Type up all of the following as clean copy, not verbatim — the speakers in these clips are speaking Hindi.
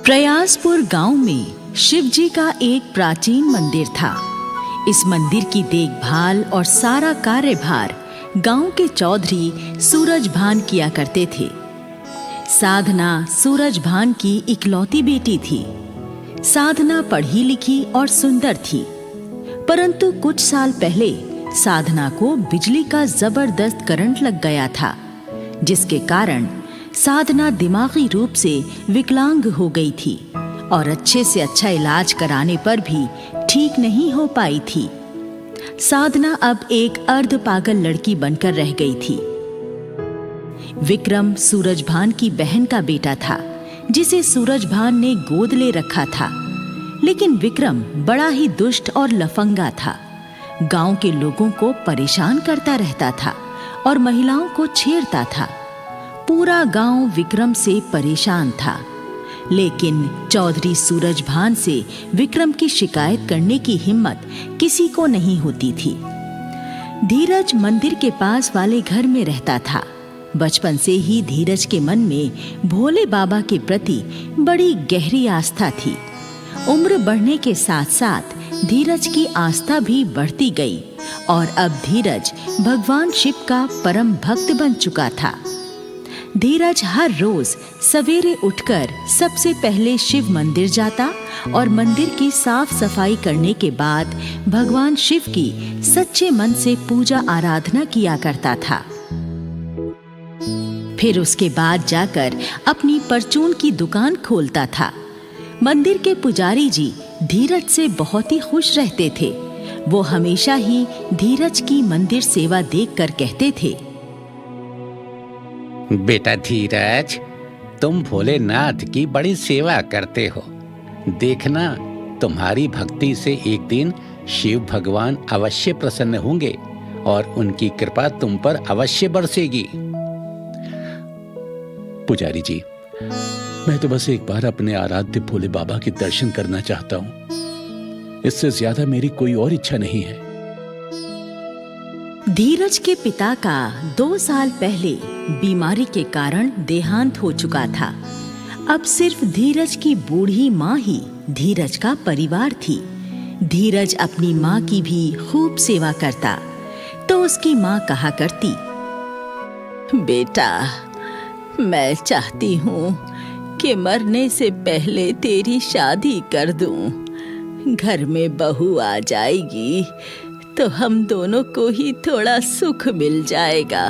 प्रयासपुर गांव में शिव जी का एक प्राचीन मंदिर था। इस मंदिर की देखभाल और सारा कार्यभार गांव के चौधरी सूरजभान किया करते थे। साधना सूरजभान की इकलौती बेटी थी। साधना पढ़ी लिखी और सुंदर थी, परंतु कुछ साल पहले साधना को बिजली का जबरदस्त करंट लग गया था, जिसके कारण साधना दिमागी रूप से विकलांग हो गई थी और अच्छे से अच्छा इलाज कराने पर भी ठीक नहीं हो पाई थी। साधना अब एक अर्ध पागल लड़की बनकर रह गई थी। विक्रम सूरजभान की बहन का बेटा था, जिसे सूरजभान ने गोद ले रखा था। लेकिन विक्रम बड़ा ही दुष्ट और लफंगा था। गांव के लोगों को परेशान करता रहता था और महिलाओं को छेड़ता था। पूरा गांव विक्रम से परेशान था, लेकिन चौधरी सूरजभान से विक्रम की शिकायत करने की हिम्मत किसी को नहीं होती थी। धीरज मंदिर के पास वाले घर में रहता था। बचपन से ही धीरज के मन में भोले बाबा के प्रति बड़ी गहरी आस्था थी। उम्र बढ़ने के साथ साथ धीरज की आस्था भी बढ़ती गई और अब धीरज भगवान शिव का परम भक्त बन चुका था। धीरज हर रोज सवेरे उठकर सबसे पहले शिव मंदिर जाता और मंदिर की साफ सफाई करने के बाद भगवान शिव की सच्चे मन से पूजा आराधना किया करता था। फिर उसके बाद जाकर अपनी परचून की दुकान खोलता था। मंदिर के पुजारी जी धीरज से बहुत ही खुश रहते थे। वो हमेशा ही धीरज की मंदिर सेवा देखकर कहते थे, बेटा धीरज, तुम भोलेनाथ की बड़ी सेवा करते हो। देखना, तुम्हारी भक्ति से एक दिन शिव भगवान अवश्य प्रसन्न होंगे और उनकी कृपा तुम पर अवश्य बरसेगी। पुजारी जी, मैं तो बस एक बार अपने आराध्य भोले बाबा के दर्शन करना चाहता हूँ। इससे ज्यादा मेरी कोई और इच्छा नहीं है। धीरज के पिता का 2 साल पहले बीमारी के कारण देहांत हो चुका था। अब सिर्फ धीरज की बूढ़ी माँ ही धीरज का परिवार थी। धीरज अपनी माँ की भी खूब सेवा करता, तो उसकी माँ कहा करती, बेटा, मैं चाहती हूँ कि मरने से पहले तेरी शादी कर दूं। घर में बहू आ जाएगी तो हम दोनों को ही थोड़ा सुख मिल जाएगा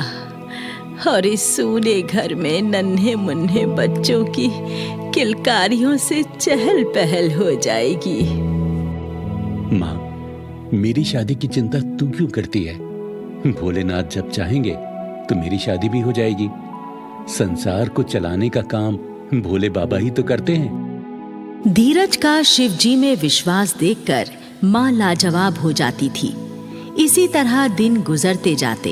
और इस सूने घर में नन्हे मुन्ने बच्चों की किलकारियों से चहल पहल हो जाएगी। माँ, मेरी शादी की चिंता तू क्यों करती है? भोलेनाथ जब चाहेंगे तो मेरी शादी भी हो जाएगी। संसार को चलाने का काम भोले बाबा ही तो करते हैं। धीरज का शिव जी में विश्वास देखकर माँ लाजवाब हो जाती थी। इसी तरह दिन गुजरते जाते।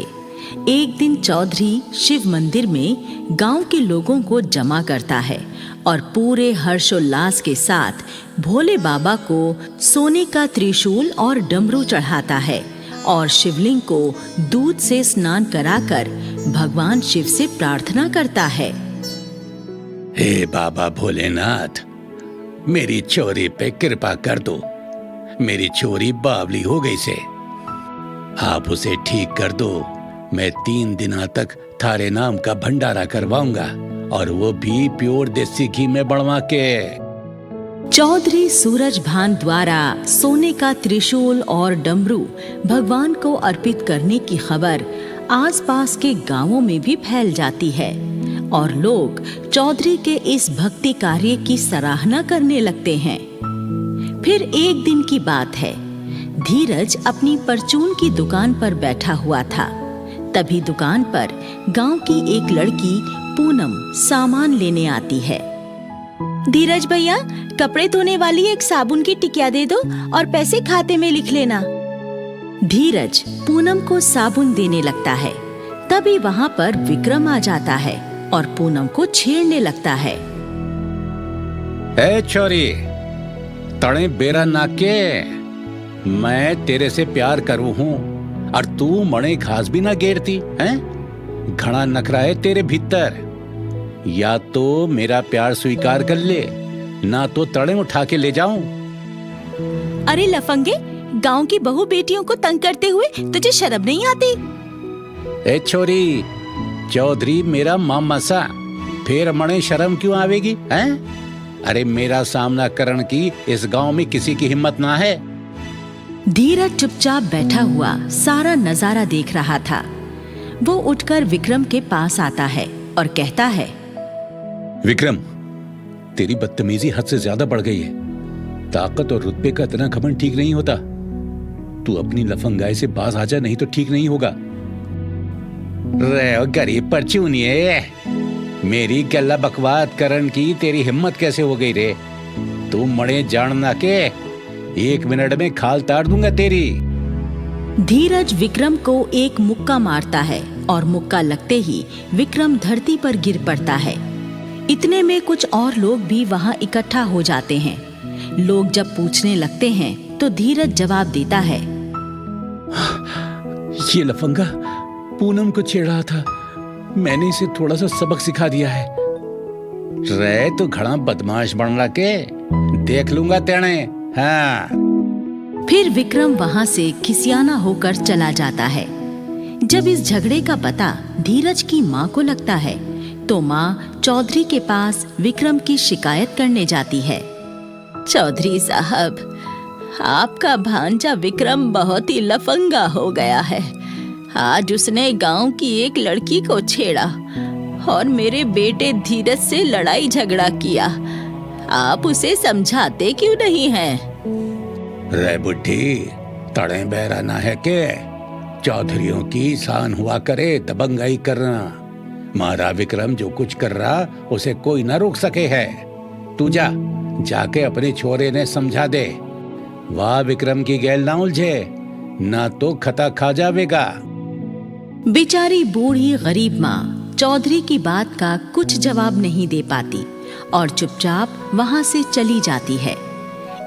एक दिन चौधरी शिव मंदिर में गांव के लोगों को जमा करता है और पूरे हर्षोल्लास के साथ भोले बाबा को सोने का त्रिशूल और डमरू चढ़ाता है और शिवलिंग को दूध से स्नान कराकर भगवान शिव से प्रार्थना करता है, हे बाबा भोलेनाथ, मेरी छोरी पे कृपा कर दो। मेरी छोरी बावली हो गई से, आप उसे ठीक कर दो। मैं 3 दिनों तक थारे नाम का भंडारा करवाऊंगा और वो भी प्योर देसी घी में बनवा के। चौधरी सूरजभान द्वारा सोने का त्रिशूल और डमरू भगवान को अर्पित करने की खबर आसपास के गांवों में भी फैल जाती है और लोग चौधरी के इस भक्ति कार्य की सराहना करने लगते हैं। फिर एक दिन की बात है। धीरज अपनी परचून की दुकान पर बैठा हुआ था। तभी दुकान पर गांव की एक लड़की पूनम सामान लेने आती है। धीरज भैया, कपड़े धोने वाली एक साबुन की टिकिया दे दो और पैसे खाते में लिख लेना। धीरज पूनम को साबुन देने लगता है। तभी वहां पर विक्रम आ जाता है और पूनम को छेड़ने लगता है। ए छोरी, तड़े बेरा नाके, मैं तेरे से प्यार करूं हूं और तू मणे घास भी ना गेरती हैं? घड़ा नखरा है तेरे भीतर। या तो मेरा प्यार स्वीकार कर ले ना तो तड़े उठा के ले जाऊं। अरे लफंगे, गांव की बहू बेटियों को तंग करते हुए तुझे शर्म नहीं आती? ए छोरी, चौधरी मेरा मामा सा, फिर मणे शर्म क्यों आवेगी हैं? अरे मेरा सामना करने की इस गांव में किसी की हिम्मत ना है। धीरज चुपचाप बैठा हुआ सारा नजारा देख रहा था। वो उठकर विक्रम के पास आता है और कहता है, विक्रम, तेरी बदतमीजी हद से ज्यादा बढ़ गई है। ताकत और रुतबे का इतना घमंड ठीक नहीं होता। तू अपनी लफंगाई से बाज आ जा, नहीं तो ठीक नहीं होगा। रे गरीब परचूनिए, मेरी गल्ला बकवाद करन की तेरी हिम्मत कैसे हो गई रे? तू मड़े जानना के 1 मिनट में खाल ताड़ दूंगा तेरी। धीरज विक्रम को एक मुक्का मारता है और मुक्का लगते ही विक्रम धरती पर गिर पड़ता है। इतने में कुछ और लोग भी वहां इकट्ठा हो जाते हैं। लोग जब पूछने लगते हैं तो धीरज जवाब देता है, ये लफंगा पूनम को छेड़ा था, मैंने इसे थोड़ा सा सबक सिखा दिया है। रे तो घड़ा बदमाश बन रहा के, देख लूंगा तेने। हाँ। फिर विक्रम वहां से खिसियाना होकर चला जाता है। जब इस झगड़े का पता धीरज की माँ को लगता है तो माँ चौधरी के पास विक्रम की शिकायत करने जाती है। चौधरी साहब, आपका भांजा विक्रम बहुत ही लफंगा हो गया है। आज उसने गांव की एक लड़की को छेड़ा और मेरे बेटे धीरज से लड़ाई झगड़ा किया। आप उसे समझाते क्यों नहीं हैं? रे बुढ़ी, तड़े बहरा ना है के? चौधरियों की शान हुआ करे दबंगाई करना। मारा विक्रम जो कुछ कर रहा उसे कोई ना रोक सके है। तू जाके अपने छोरे ने समझा दे। वाह विक्रम की गैल ना उलझे, ना तो खता खा जावेगा। बेचारी बूढ़ी गरीब माँ चौधरी की बात का कुछ जवाब नहीं दे पाती और चुपचाप वहां से चली जाती है।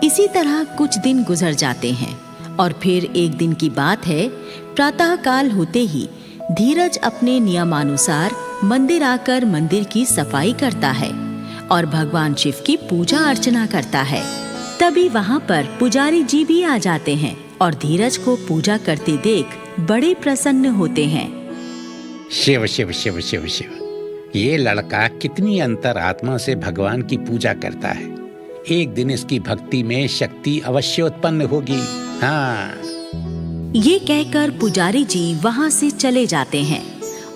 इसी तरह कुछ दिन गुजर जाते हैं और फिर एक दिन की बात है, प्रातःकाल होते ही धीरज अपने नियमानुसार मंदिर आकर मंदिर की सफाई करता है और भगवान शिव की पूजा अर्चना करता है। तभी वहां पर पुजारी जी भी आ जाते हैं और धीरज को पूजा करते देख बड़े प्रसन्न होते हैं। शिव शिव शिव शिव शिव, ये लड़का कितनी अंतरात्मा से भगवान की पूजा करता है। एक दिन इसकी भक्ति में शक्ति अवश्य उत्पन्न होगी। हाँ। ये कहकर पुजारी जी वहां से चले जाते हैं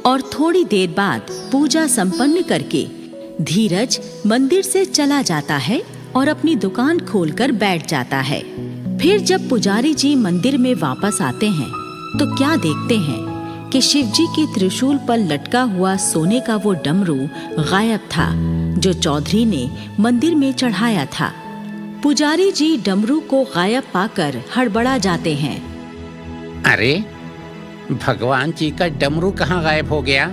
और थोड़ी देर बाद पूजा संपन्न करके धीरज मंदिर से चला जाता है और अपनी दुकान खोलकर बैठ जाता है। फिर जब पुजारी जी मंदिर में वापस आते हैं तो क्या देखते हैं कि शिवजी के त्रिशूल पर लटका हुआ सोने का वो डमरू गायब था जो चौधरी ने मंदिर में चढ़ाया था। पुजारी जी डमरू को गायब पाकर हड़बड़ा जाते हैं। अरे, भगवान जी का डमरू कहाँ गायब हो गया?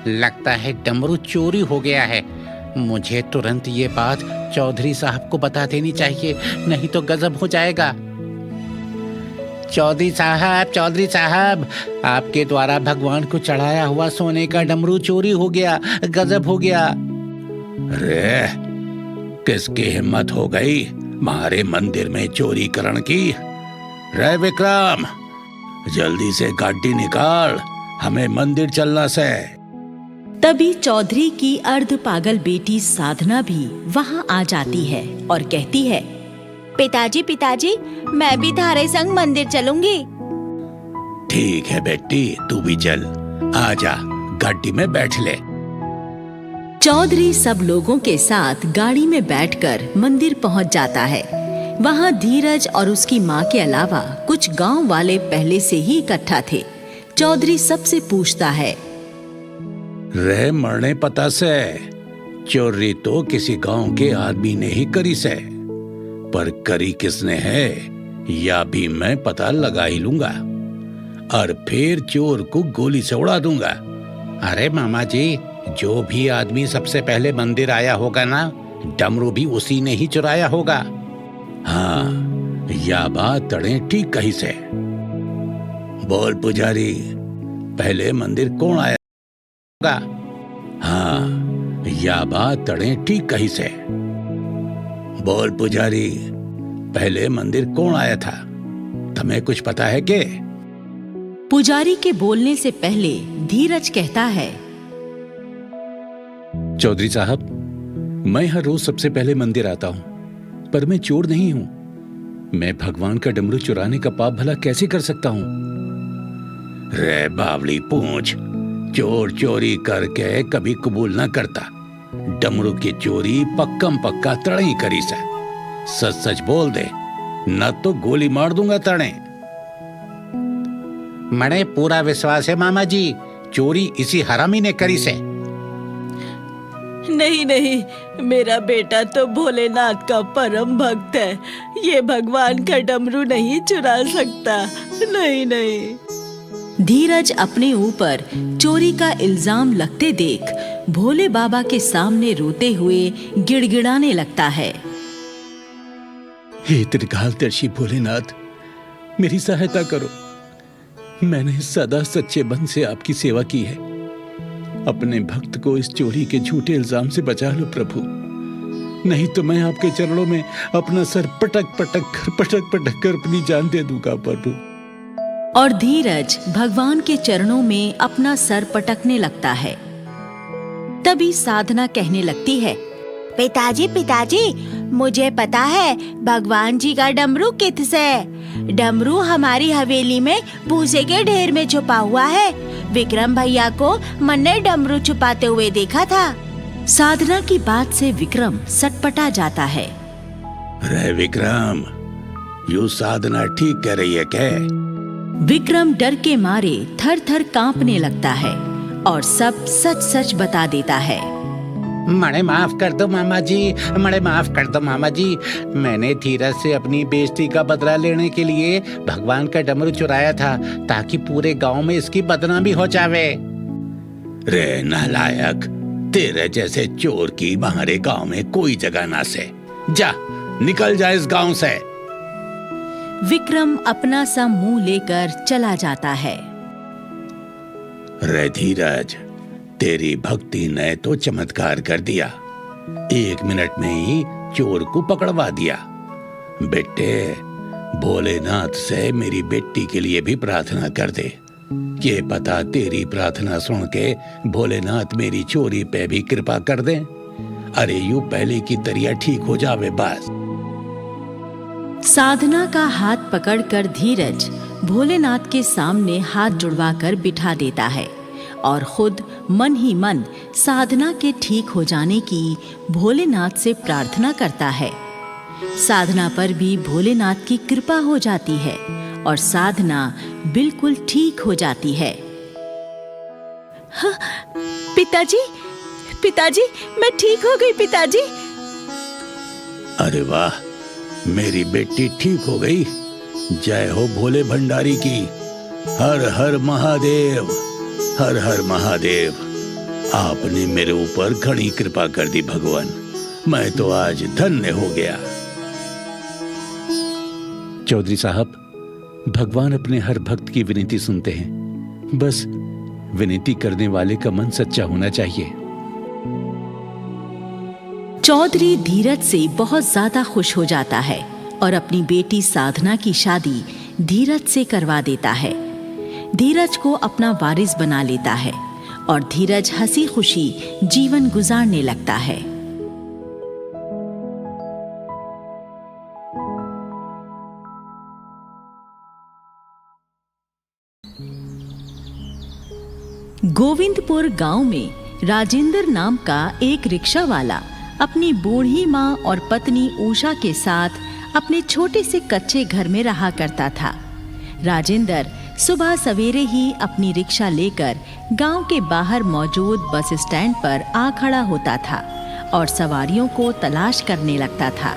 लगता है डमरू चोरी हो गया है। मुझे तुरंत ये बात चौधरी साहब को बता देनी चाहिए, नहीं तो गजब हो जाएगा। चौधरी साहब, आपके द्वारा भगवान को चढ़ाया हुआ सोने का डमरू चोरी हो गया, गजब हो गया। अरे, किसकी हिम्मत हो गई हमारे मंदिर में चोरी करने की? रे विक्रम, जल्दी से गाड़ी निकाल, हमें मंदिर चलना से। तभी चौधरी की अर्ध पागल बेटी साधना भी वहां आ जाती है और कहती है, पिताजी, मैं भी थारे संग मंदिर चलूंगी। ठीक है बेटी, तू भी चल, आजा गाड़ी में बैठ ले। चौधरी सब लोगों के साथ गाड़ी में बैठकर मंदिर पहुंच जाता है। वहां धीरज और उसकी माँ के अलावा कुछ गांव वाले पहले से ही इकट्ठा थे। चौधरी सबसे पूछता है, रे मरने पता से चोरी तो किसी गांव के आदमी ने ही करी से, पर करी किसने है या भी मैं पता लगा ही लूंगा और फिर चोर को गोली से उड़ा दूंगा। अरे मामा जी, जो भी आदमी सबसे पहले मंदिर आया होगा ना, डमरू भी उसी ने ही चुराया होगा। हाँ, या बात तड़े ठीक कही से। बोल पुजारी, पहले मंदिर कौन आया होगा? हाँ, या बात तड़े ठीक कही से। बोल पुजारी, पहले मंदिर कौन आया था? तुम्हें कुछ पता है के? पुजारी के बोलने से पहले धीरज कहता है, चौधरी साहब, मैं हर रोज सबसे पहले मंदिर आता हूं, पर मैं चोर नहीं हूं। मैं भगवान का डमरू चुराने का पाप भला कैसे कर सकता हूं? रे बावली पूंछ, चोर चोरी करके कभी कबूल ना करता। डमरू की चोरी पक्कम पक्का तड़ई करी से। सच सच बोल दे, न तो गोली मार दूंगा तड़े। मने पूरा विश्वास है मामा जी, चोरी इसी हरामी ने करी से। नहीं नहीं, मेरा बेटा तो भोलेनाथ का परम भक्त है। ये भगवान का डमरू नहीं चुरा सकता। नहीं नहीं। धीरज अपने ऊपर चोरी का इल्जाम लगते देख भोले बाबा के सामने रोते हुए गिड़गिड़ाने लगता है। हे त्रिकालदर्शी भोलेनाथ, मेरी सहायता करो। मैंने सदा सच्चे मन से आपकी सेवा की है। अपने भक्त को इस चोरी के झूठे इल्जाम से बचा लो प्रभु, नहीं तो मैं आपके चरणों में अपना सर पटक पटक कर अपनी जान दे दूंगा प्रभु। और धीरज भगवान के चरणों में अपना सर पटकने लगता है। तभी साधना कहने लगती है, पिताजी पिताजी, मुझे पता है भगवान जी का डमरू किससे। डमरू हमारी हवेली में भूसे के ढेर में छुपा हुआ है। विक्रम भैया को मैंने डमरू छुपाते हुए देखा था। साधना की बात से विक्रम सटपटा जाता है। रे विक्रम, यू साधना ठीक कह रही है क्या? विक्रम डर के मारे थर थर कांपने लगता है और सब सच सच बता देता है। मणे माफ कर दो मामा जी, मणे माफ कर दो मामा जी। मैंने धीरज से अपनी बेइज्जती का बदला लेने के लिए भगवान का डमरू चुराया था, ताकि पूरे गांव में इसकी बदनामी हो जावे। रे नालायक, तेरे जैसे चोर की हमारे गांव में कोई जगह ना से। जा, निकल जा इस गांव से। विक्रम अपना सा मुंह लेकर चला जाता है। रे धीरज, तेरी भक्ति ने तो चमत्कार कर दिया। 1 मिनट में ही चोर को पकड़वा दिया। बेटे, भोलेनाथ से मेरी बेटी के लिए भी प्रार्थना कर दे। ये पता तेरी प्रार्थना सुन के भोलेनाथ मेरी चोरी पे भी कृपा कर दे। अरे यूं पहले की तरह ठीक हो जावे बस। साधना का हाथ पकड़कर धीरज भोलेनाथ के सामने हाथ जुड़वाकर बिठा देता है और खुद मन ही मन साधना के ठीक हो जाने की भोलेनाथ से प्रार्थना करता है। साधना पर भी भोलेनाथ की कृपा हो जाती है और साधना बिल्कुल ठीक हो जाती है। हाँ, पिताजी पिताजी, मैं ठीक हो गई पिताजी। अरे वाह, मेरी बेटी ठीक हो गई। जय हो भोले भंडारी की। हर हर महादेव, हर हर महादेव। आपने मेरे ऊपर घनी कृपा कर दी भगवान। मैं तो आज धन्य हो गया। चौधरी साहब, भगवान अपने हर भक्त की विनती सुनते हैं। बस विनती करने वाले का मन सच्चा होना चाहिए। चौधरी धीरज से बहुत ज्यादा खुश हो जाता है और अपनी बेटी साधना की शादी धीरज से करवा देता है। धीरज को अपना वारिस बना लेता है और धीरज हंसी खुशी जीवन गुजारने लगता है। गोविंदपुर गांव में राजेंद्र नाम का एक रिक्शा वाला अपनी बूढ़ी माँ और पत्नी उषा के साथ अपने छोटे से कच्चे घर में रहा करता था। राजेंद्र सुबह सवेरे ही अपनी रिक्शा लेकर गांव के बाहर मौजूद बस स्टैंड पर आ खड़ा होता था और सवारियों को तलाश करने लगता था।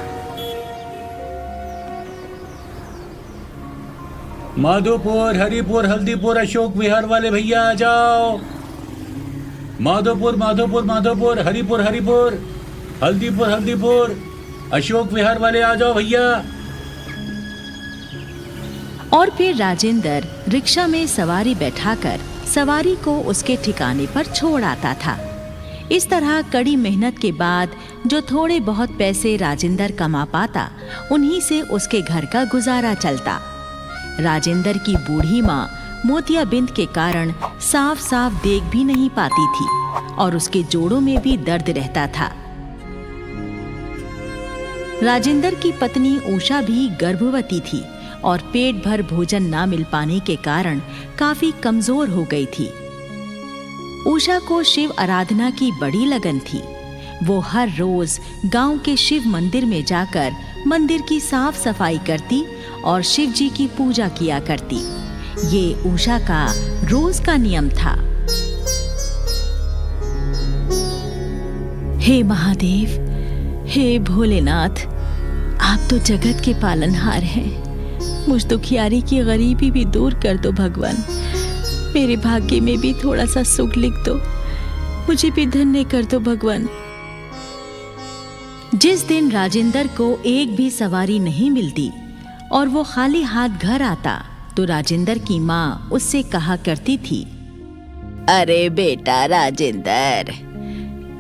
माधोपुर, हरिपुर, हल्दीपुर, अशोक विहार वाले भैया आ जाओ। माधोपुर, माधोपुर, माधोपुर, हरिपुर, हरिपुर, हल्दीपुर, हल्दीपुर, अशोक विहार वाले आ जाओ भैया। और फिर राजेंद्र रिक्शा में सवारी बैठाकर सवारी को उसके ठिकाने पर छोड़ आता था। इस तरह कड़ी मेहनत के बाद जो थोड़े बहुत पैसे राजेंद्र कमा पाता, उन्हीं से उसके घर का गुजारा चलता। राजेंद्र की बूढ़ी माँ मोतियाबिंद के कारण साफ साफ देख भी नहीं पाती थी और उसके जोड़ों में भी दर्द रहता था। राजेंद्र की पत्नी उषा भी गर्भवती थी और पेट भर भोजन ना मिल पाने के कारण काफी कमजोर हो गई थी। उषा को शिव आराधना की बड़ी लगन थी। वो हर रोज गांव के शिव मंदिर में जाकर मंदिर की साफ सफाई करती और शिव जी की पूजा किया करती। ये उषा का रोज का नियम था। हे महादेव, हे भोलेनाथ, आप तो जगत के पालनहार हैं। मुझ दुखियारी की गरीबी भी दूर कर दो भगवान। मेरे भाग्य में भी थोड़ा सा सुख लिख दो। मुझे भी धन्य कर दो भगवान। जिस दिन राजेंद्र को एक भी सवारी नहीं मिलती और वो खाली हाथ घर आता, तो राजेंद्र की माँ उससे कहा करती थी, अरे बेटा राजेंद्र,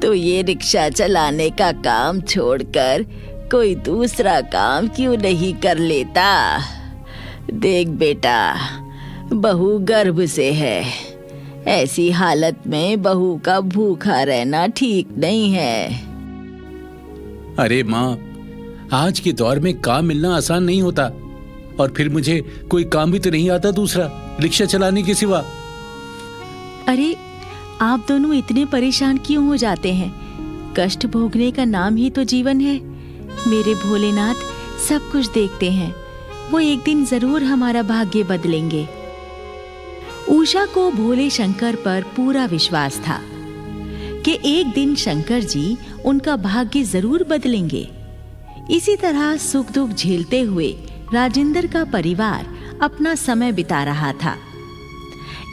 तो ये रिक्शा चलाने का काम छोड़कर कोई दूसरा काम क्यों नहीं कर लेता? देख बेटा, बहू गर्भ से है। ऐसी हालत में बहू का भूखा रहना ठीक नहीं है। अरे माँ, आज के दौर में काम मिलना आसान नहीं होता, और फिर मुझे कोई काम भी तो नहीं आता दूसरा रिक्शा चलाने के सिवा। अरे आप दोनों इतने परेशान क्यों हो जाते हैं? कष्ट भोगने का नाम ही तो जीवन है। मेरे भोलेनाथ सब कुछ देखते हैं। वो एक दिन जरूर हमारा भाग्य बदलेंगे। उषा को भोले शंकर पर पूरा विश्वास था कि एक दिन शंकर जी उनका भाग्य जरूर बदलेंगे। इसी तरह सुख दुख झेलते हुए राजेंद्र का परिवार अपना समय बिता रहा था।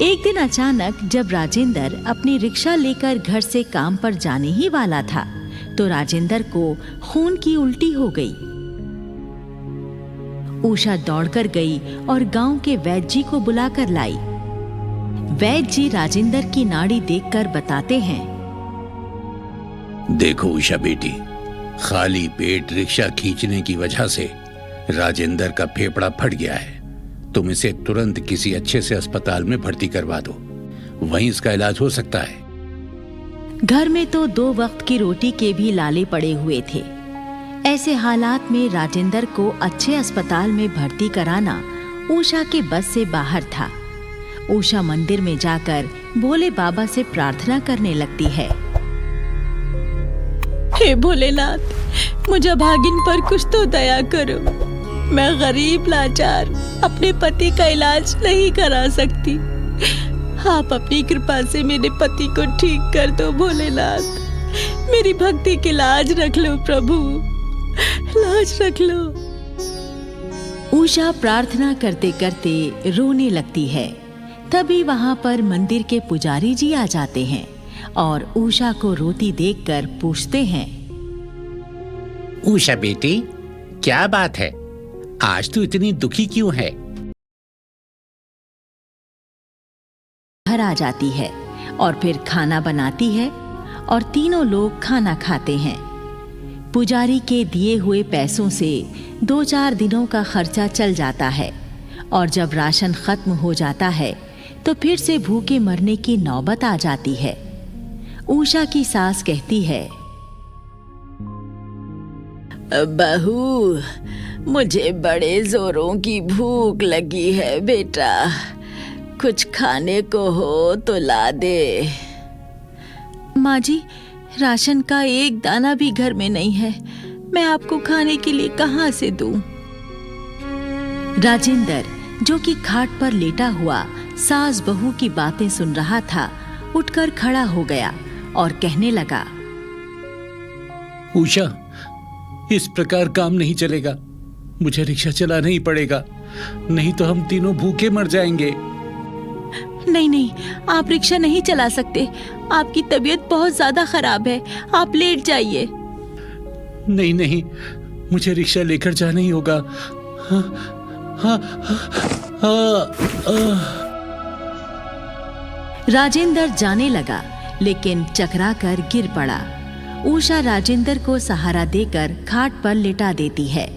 एक दिन अचानक जब राजेंद्र अपनी रिक्शा लेकर घर से काम पर जाने ही वाला था, तो राजेंद्र को खून की उल्टी हो गई। उषा दौड़कर गई और गांव के वैद्य जी को बुलाकर लाई। वैद्य जी राजेंद्र की नाड़ी देखकर बताते हैं, देखो उषा बेटी, खाली पेट रिक्शा खींचने की वजह से राजेंद्र का फेफड़ा फट गया है। तुम इसे तुरंत किसी अच्छे से अस्पताल में भर्ती करवा दो, वहीं इसका इलाज हो सकता है। घर में तो 2 वक्त की रोटी के भी लाले पड़े हुए थे। ऐसे हालात में राजेंद्र को अच्छे अस्पताल में भर्ती कराना उषा के बस से बाहर था। उषा मंदिर में जाकर भोले बाबा से प्रार्थना करने लगती है, हे भोलेनाथ, मुझे भागिन पर कुछ तो दया करो। मैं गरीब लाचार अपने पति का इलाज नहीं करा सकती। आप अपनी कृपा से मेरे पति को ठीक कर दो भोलेनाथ। मेरी भक्ति की लाज रख लो प्रभु, लाज रख लो। उषा प्रार्थना करते करते रोने लगती है। तभी वहां पर मंदिर के पुजारी जी आ जाते हैं और उषा को रोती देखकर पूछते हैं, उषा बेटी, क्या बात है? आज तू इतनी दुखी क्यों है? घर आ जाती है और फिर खाना बनाती है और तीनों लोग खाना खाते हैं। पुजारी के दिए हुए पैसों से 2-4 दिनों का खर्चा चल जाता है और जब राशन खत्म हो जाता है तो फिर से भूखे मरने की नौबत आ जाती है। उषा की सास कहती है, बहू, मुझे बड़े जोरों की भूख लगी है बेटा। कुछ खाने को हो तो ला दे। माँ जी, राशन का एक दाना भी घर में नहीं है। मैं आपको खाने के लिए कहाँ से दूं? राजेंद्र, जो कि खाट पर लेटा हुआ सास बहू की बातें सुन रहा था, उठकर खड़ा हो गया और कहने लगा, उषा, इस प्रकार काम नहीं चलेगा। मुझे रिक्शा चलाना ही पड़ेगा, नहीं तो हम तीनों भूखे मर जाएंगे। नहीं नहीं, आप रिक्शा नहीं चला सकते। आपकी तबीयत बहुत ज्यादा खराब है, आप लेट जाइए। नहीं नहीं, मुझे रिक्शा लेकर जाना ही होगा। हाँ, हाँ, हाँ, राजेंद्र जाने लगा, लेकिन चकरा कर गिर पड़ा। उषा राजेंद्र को सहारा देकर खाट पर लिटा देती है।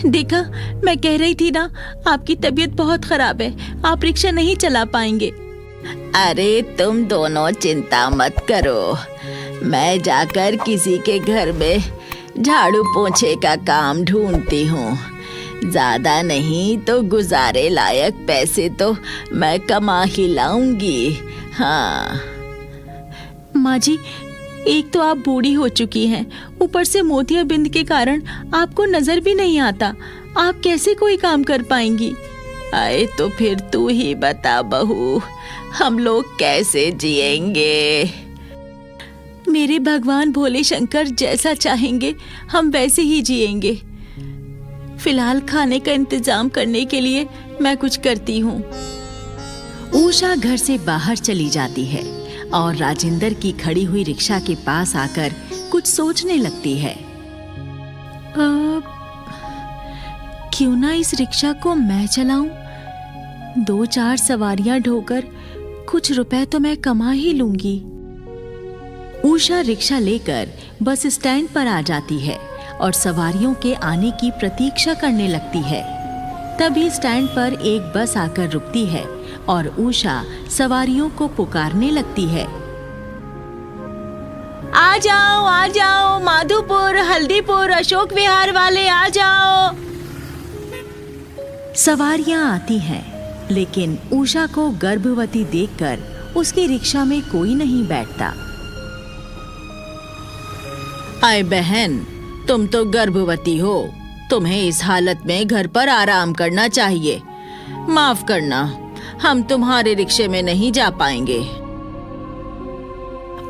देखा, मैं कह रही थी ना, आपकी तबीयत बहुत खराब है, आप रिक्शा नहीं चला पाएंगे। अरे तुम दोनों चिंता मत करो, मैं जाकर किसी के घर में झाड़ू पोंछे का काम ढूंढती हूँ। ज्यादा नहीं तो गुजारे लायक पैसे तो मैं कमा ही लाऊंगी। हाँ माँ जी, एक तो आप बूढ़ी हो चुकी हैं, ऊपर से मोतियाबिंद के कारण आपको नजर भी नहीं आता, आप कैसे कोई काम कर पाएंगी? आए तो फिर तू ही बता बहू, हम लोग कैसे जिएंगे? मेरे भगवान भोले शंकर जैसा चाहेंगे हम वैसे ही जिएंगे। फिलहाल खाने का इंतजाम करने के लिए मैं कुछ करती हूँ। उषा घर से बाहर चली जाती है और राजेंद्र की खड़ी हुई रिक्शा के पास आकर कुछ सोचने लगती है। क्यों ना इस रिक्शा को मैं चलाऊं? 2-4 सवारियां ढोकर कुछ रुपए तो मैं कमा ही लूंगी। उषा रिक्शा लेकर बस स्टैंड पर आ जाती है और सवारियों के आने की प्रतीक्षा करने लगती है। तभी स्टैंड पर एक बस आकर रुकती है और उषा सवारियों को पुकारने लगती है। आ जाओ, माधोपुर, हल्दीपुर, अशोक विहार वाले आ जाओ। सवारियां आती हैं, लेकिन उषा को गर्भवती देखकर उसकी रिक्शा में कोई नहीं बैठता। आए बहन, तुम तो गर्भवती हो, तुम्हें इस हालत में घर पर आराम करना चाहिए। माफ करना, हम तुम्हारे रिक्शे में नहीं जा पाएंगे।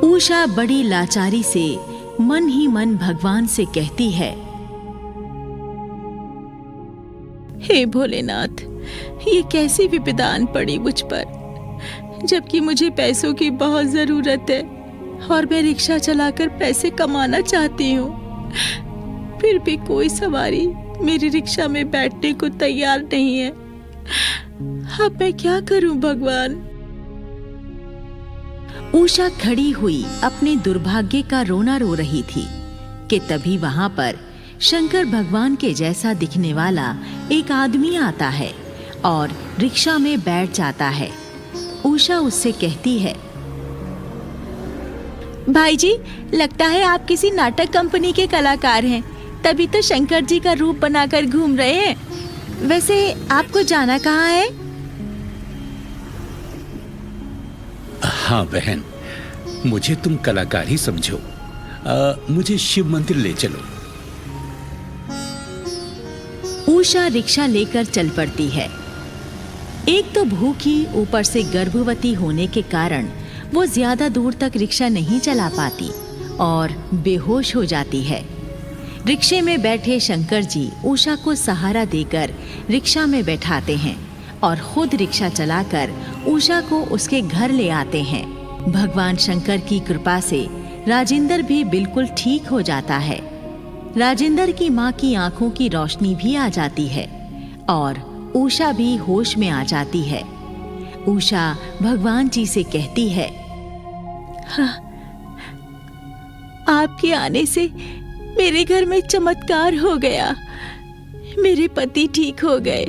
उषा बड़ी लाचारी से मन ही मन भगवान से कहती है, हे भोलेनाथ, ये कैसी विपदा आन पड़ी मुझ पर, जबकि मुझे पैसों की बहुत जरूरत है और मैं रिक्शा चलाकर पैसे कमाना चाहती हूँ। फिर भी कोई सवारी मेरी रिक्शा में बैठने को तैयार नहीं है। अब मैं क्या करूं भगवान? उषा खड़ी हुई अपने दुर्भाग्य का रोना रो रही थी कि तभी वहां पर शंकर भगवान के जैसा दिखने वाला एक आदमी आता है और रिक्शा में बैठ जाता है। उषा उससे कहती है, भाई जी, लगता है आप किसी नाटक कंपनी के कलाकार हैं, तभी तो शंकर जी का रूप बनाकर घूम रहे हैं। वैसे आपको जाना कहाँ है? हाँ बहन, मुझे तुम कलाकार ही समझो। मुझे शिव मंदिर ले चलो। उषा रिक्शा लेकर चल पड़ती है। एक तो भूखी, ऊपर से गर्भवती होने के कारण वो ज्यादा दूर तक रिक्शा नहीं चला पाती और बेहोश हो जाती है। रिक्शे में बैठे शंकर जी उषा को सहारा देकर रिक्शा में बैठाते हैं और खुद रिक्शा चलाकर उषा को उसके घर ले आते हैं। भगवान शंकर की कृपा से राजेंद्र भी बिल्कुल ठीक हो जाता है। राजेंद्र की माँ की आंखों की रोशनी भी आ जाती है और उषा भी होश में आ जाती है। उषा भगवान जी से कहती है, हाँ, आपके आने से मेरे घर में चमत्कार हो गया। मेरे पति ठीक हो गए,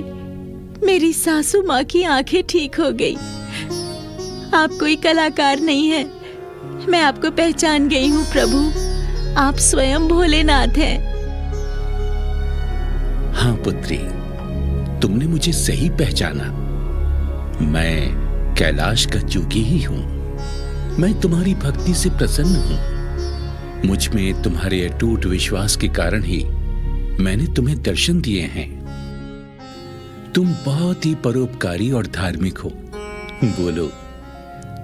मेरी सासू माँ की आंखें ठीक हो गई। आप कोई कलाकार नहीं है, मैं आपको पहचान गई हूँ प्रभु, आप स्वयं भोलेनाथ हैं। हाँ पुत्री, तुमने मुझे सही पहचाना। मैं कैलाश का जोगी ही हूँ। मैं तुम्हारी भक्ति से प्रसन्न हूँ। मुझ में तुम्हारे अटूट विश्वास के कारण ही मैंने तुम्हें दर्शन दिए हैं। तुम बहुत ही परोपकारी और धार्मिक हो। बोलो,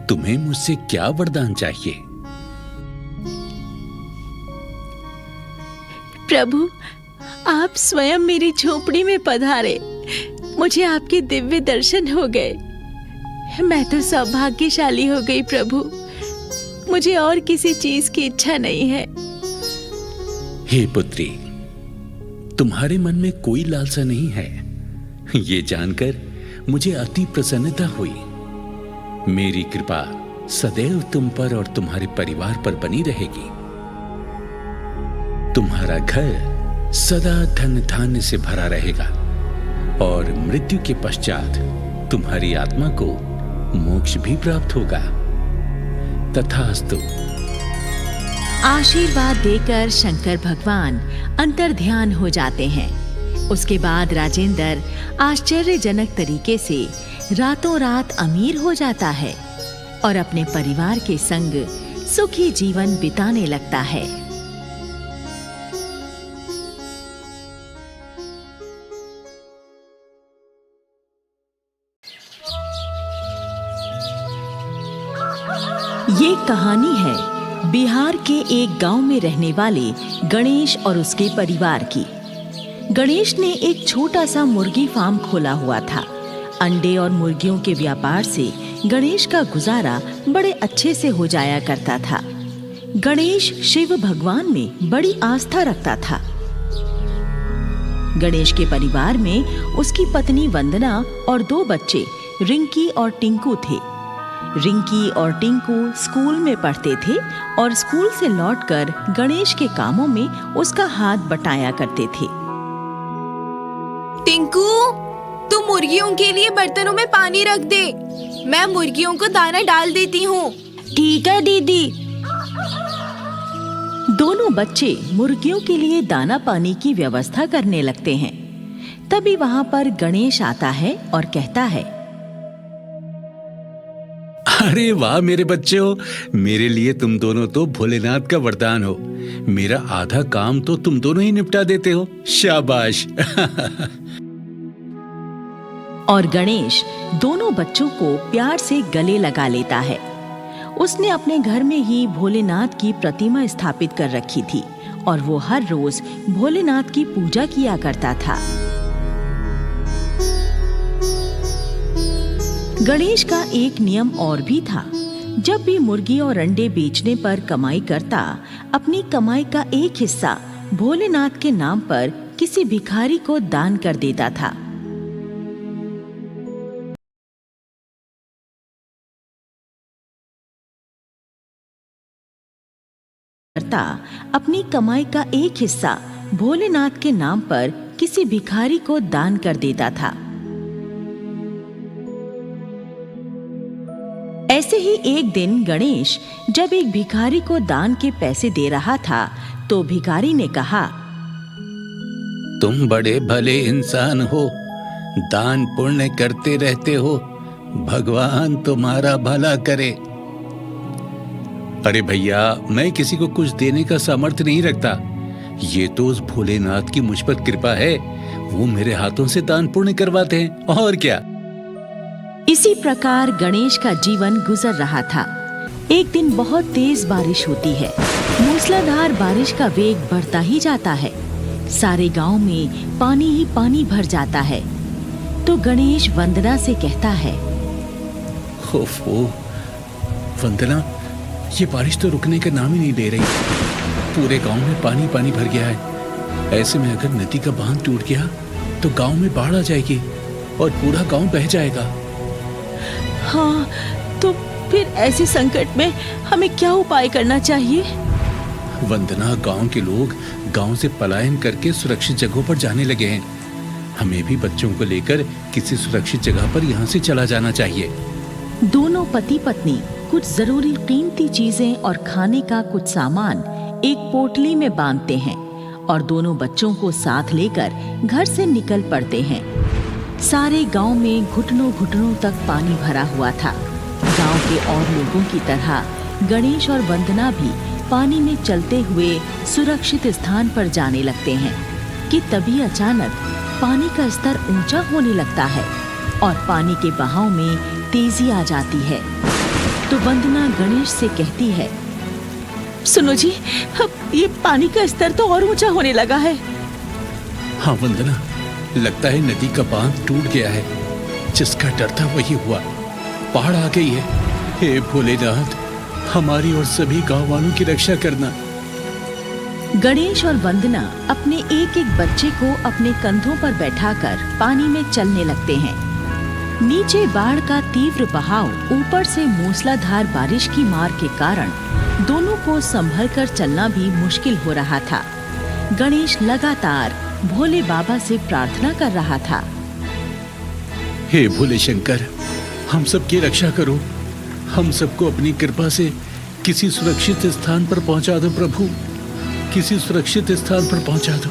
तुम्हें मुझसे क्या वरदान चाहिए? प्रभु, आप स्वयं मेरी झोपड़ी में पधारे, मुझे आपके दिव्य दर्शन हो गए। मैं तो सौभाग्यशाली हो गई प्रभु, मुझे और किसी चीज की इच्छा नहीं है। हे पुत्री, तुम्हारे मन में कोई लालसा नहीं है, ये जानकर मुझे अति प्रसन्नता हुई। मेरी कृपा सदैव तुम पर और तुम्हारे परिवार पर बनी रहेगी। तुम्हारा घर सदा धन धान्य से भरा रहेगा और मृत्यु के पश्चात तुम्हारी आत्मा को मोक्ष भी प्राप्त होगा। तथास्तु। आशीर्वाद देकर शंकर भगवान अंतर्ध्यान हो जाते हैं। उसके बाद राजेंद्र आश्चर्यजनक तरीके से रातों रात अमीर हो जाता है और अपने परिवार के संग सुखी जीवन बिताने लगता है। ये कहानी है बिहार के एक गांव में रहने वाले गणेश और उसके परिवार की। गणेश ने एक छोटा सा मुर्गी फार्म खोला हुआ था। अंडे और मुर्गियों के व्यापार से गणेश का गुजारा बड़े अच्छे से हो जाया करता था। गणेश शिव भगवान में बड़ी आस्था रखता था। गणेश के परिवार में उसकी पत्नी वंदना और 2 बच्चे रिंकी और टिंकू थे। रिंकी और टिंकू स्कूल में पढ़ते थे और स्कूल से लौटकर गणेश के कामों में उसका हाथ बटाया करते थे। टिंकू, तू मुर्गियों के लिए बर्तनों में पानी रख दे, मैं मुर्गियों को दाना डाल देती हूँ। ठीक है दीदी। दोनों बच्चे मुर्गियों के लिए दाना पानी की व्यवस्था करने लगते हैं। तभी वहां पर गणेश आता है और कहता है, अरे वाह मेरे बच्चों, मेरे लिए तुम दोनों तो भोलेनाथ का वरदान हो। मेरा आधा काम तो तुम दोनों ही निपटा देते हो। शाबाश। और गणेश दोनों बच्चों को प्यार से गले लगा लेता है। उसने अपने घर में ही भोलेनाथ की प्रतिमा स्थापित कर रखी थी और वो हर रोज भोलेनाथ की पूजा किया करता था। गणेश का एक नियम और भी था। जब भी मुर्गी और अंडे बेचने पर कमाई करता, अपनी कमाई का एक हिस्सा भोलेनाथ के नाम पर किसी भिखारी को दान कर देता था। अपनी कमाई का एक हिस्सा भोलेनाथ के नाम पर किसी भिखारी को दान कर देता था। ऐसे ही एक दिन गणेश जब एक भिखारी को दान के पैसे दे रहा था तो भिखारी ने कहा, तुम बड़े भले इंसान हो, दान पुण्य करते रहते हो, भगवान तुम्हारा भला करे। अरे भैया, मैं किसी को कुछ देने का सामर्थ्य नहीं रखता। ये तो उस भोलेनाथ की मुझ पर कृपा है, वो मेरे हाथों से दान पुण्य करवाते हैं, और क्या। इसी प्रकार गणेश का जीवन गुजर रहा था। एक दिन बहुत तेज बारिश होती है। मूसलाधार बारिश का वेग बढ़ता ही जाता है। सारे गांव में पानी ही पानी भर जाता है। तो गणेश वंदना से कहता है, ओफो वंदना, ये बारिश तो रुकने का नाम ही नहीं ले रही। पूरे गांव में पानी पानी भर गया है। ऐसे में अगर नदी का बांध टूट गया तो गांव में बाढ़ आ जाएगी और पूरा गांव बह जाएगा। हाँ, तो फिर ऐसे संकट में हमें क्या उपाय करना चाहिए? वंदना, गांव के लोग गांव से पलायन करके सुरक्षित जगहों पर जाने लगे हैं। हमें भी बच्चों को लेकर किसी सुरक्षित जगह पर यहाँ से चला जाना चाहिए। दोनों पति पत्नी कुछ जरूरी कीमती चीजें और खाने का कुछ सामान एक पोटली में बांधते हैं और दोनों बच्चों को साथ लेकर घर से निकल पड़ते हैं। सारे गांव में घुटनों घुटनों तक पानी भरा हुआ था। गांव के और लोगों की तरह गणेश और वंदना भी पानी में चलते हुए सुरक्षित स्थान पर जाने लगते हैं कि तभी अचानक पानी का स्तर ऊंचा होने लगता है और पानी के बहाव में तेजी आ जाती है। तो वंदना गणेश से कहती है, सुनो जी, अब ये पानी का स्तर तो और ऊंचा होने लगा है। हाँ वंदना, लगता है नदी का बांध टूट गया है। जिसका डर था वही हुआ, बाढ़ आ गई है। हे भोलेनाथ, हमारी और सभी गांव वालों की रक्षा करना। गणेश और वंदना अपने एक एक बच्चे को अपने कंधों पर बैठाकर पानी में चलने लगते हैं। नीचे बाढ़ का तीव्र बहाव, ऊपर से मूसलाधार बारिश की मार के कारण दोनों को संभल कर चलना भी मुश्किल हो रहा था। गणेश लगातार भोले बाबा से प्रार्थना कर रहा था। हे भोले शंकर, हम सबकी रक्षा करो। हम सबको अपनी कृपा से किसी सुरक्षित स्थान पर पहुंचा दो प्रभु, किसी सुरक्षित स्थान पर पहुंचा दो।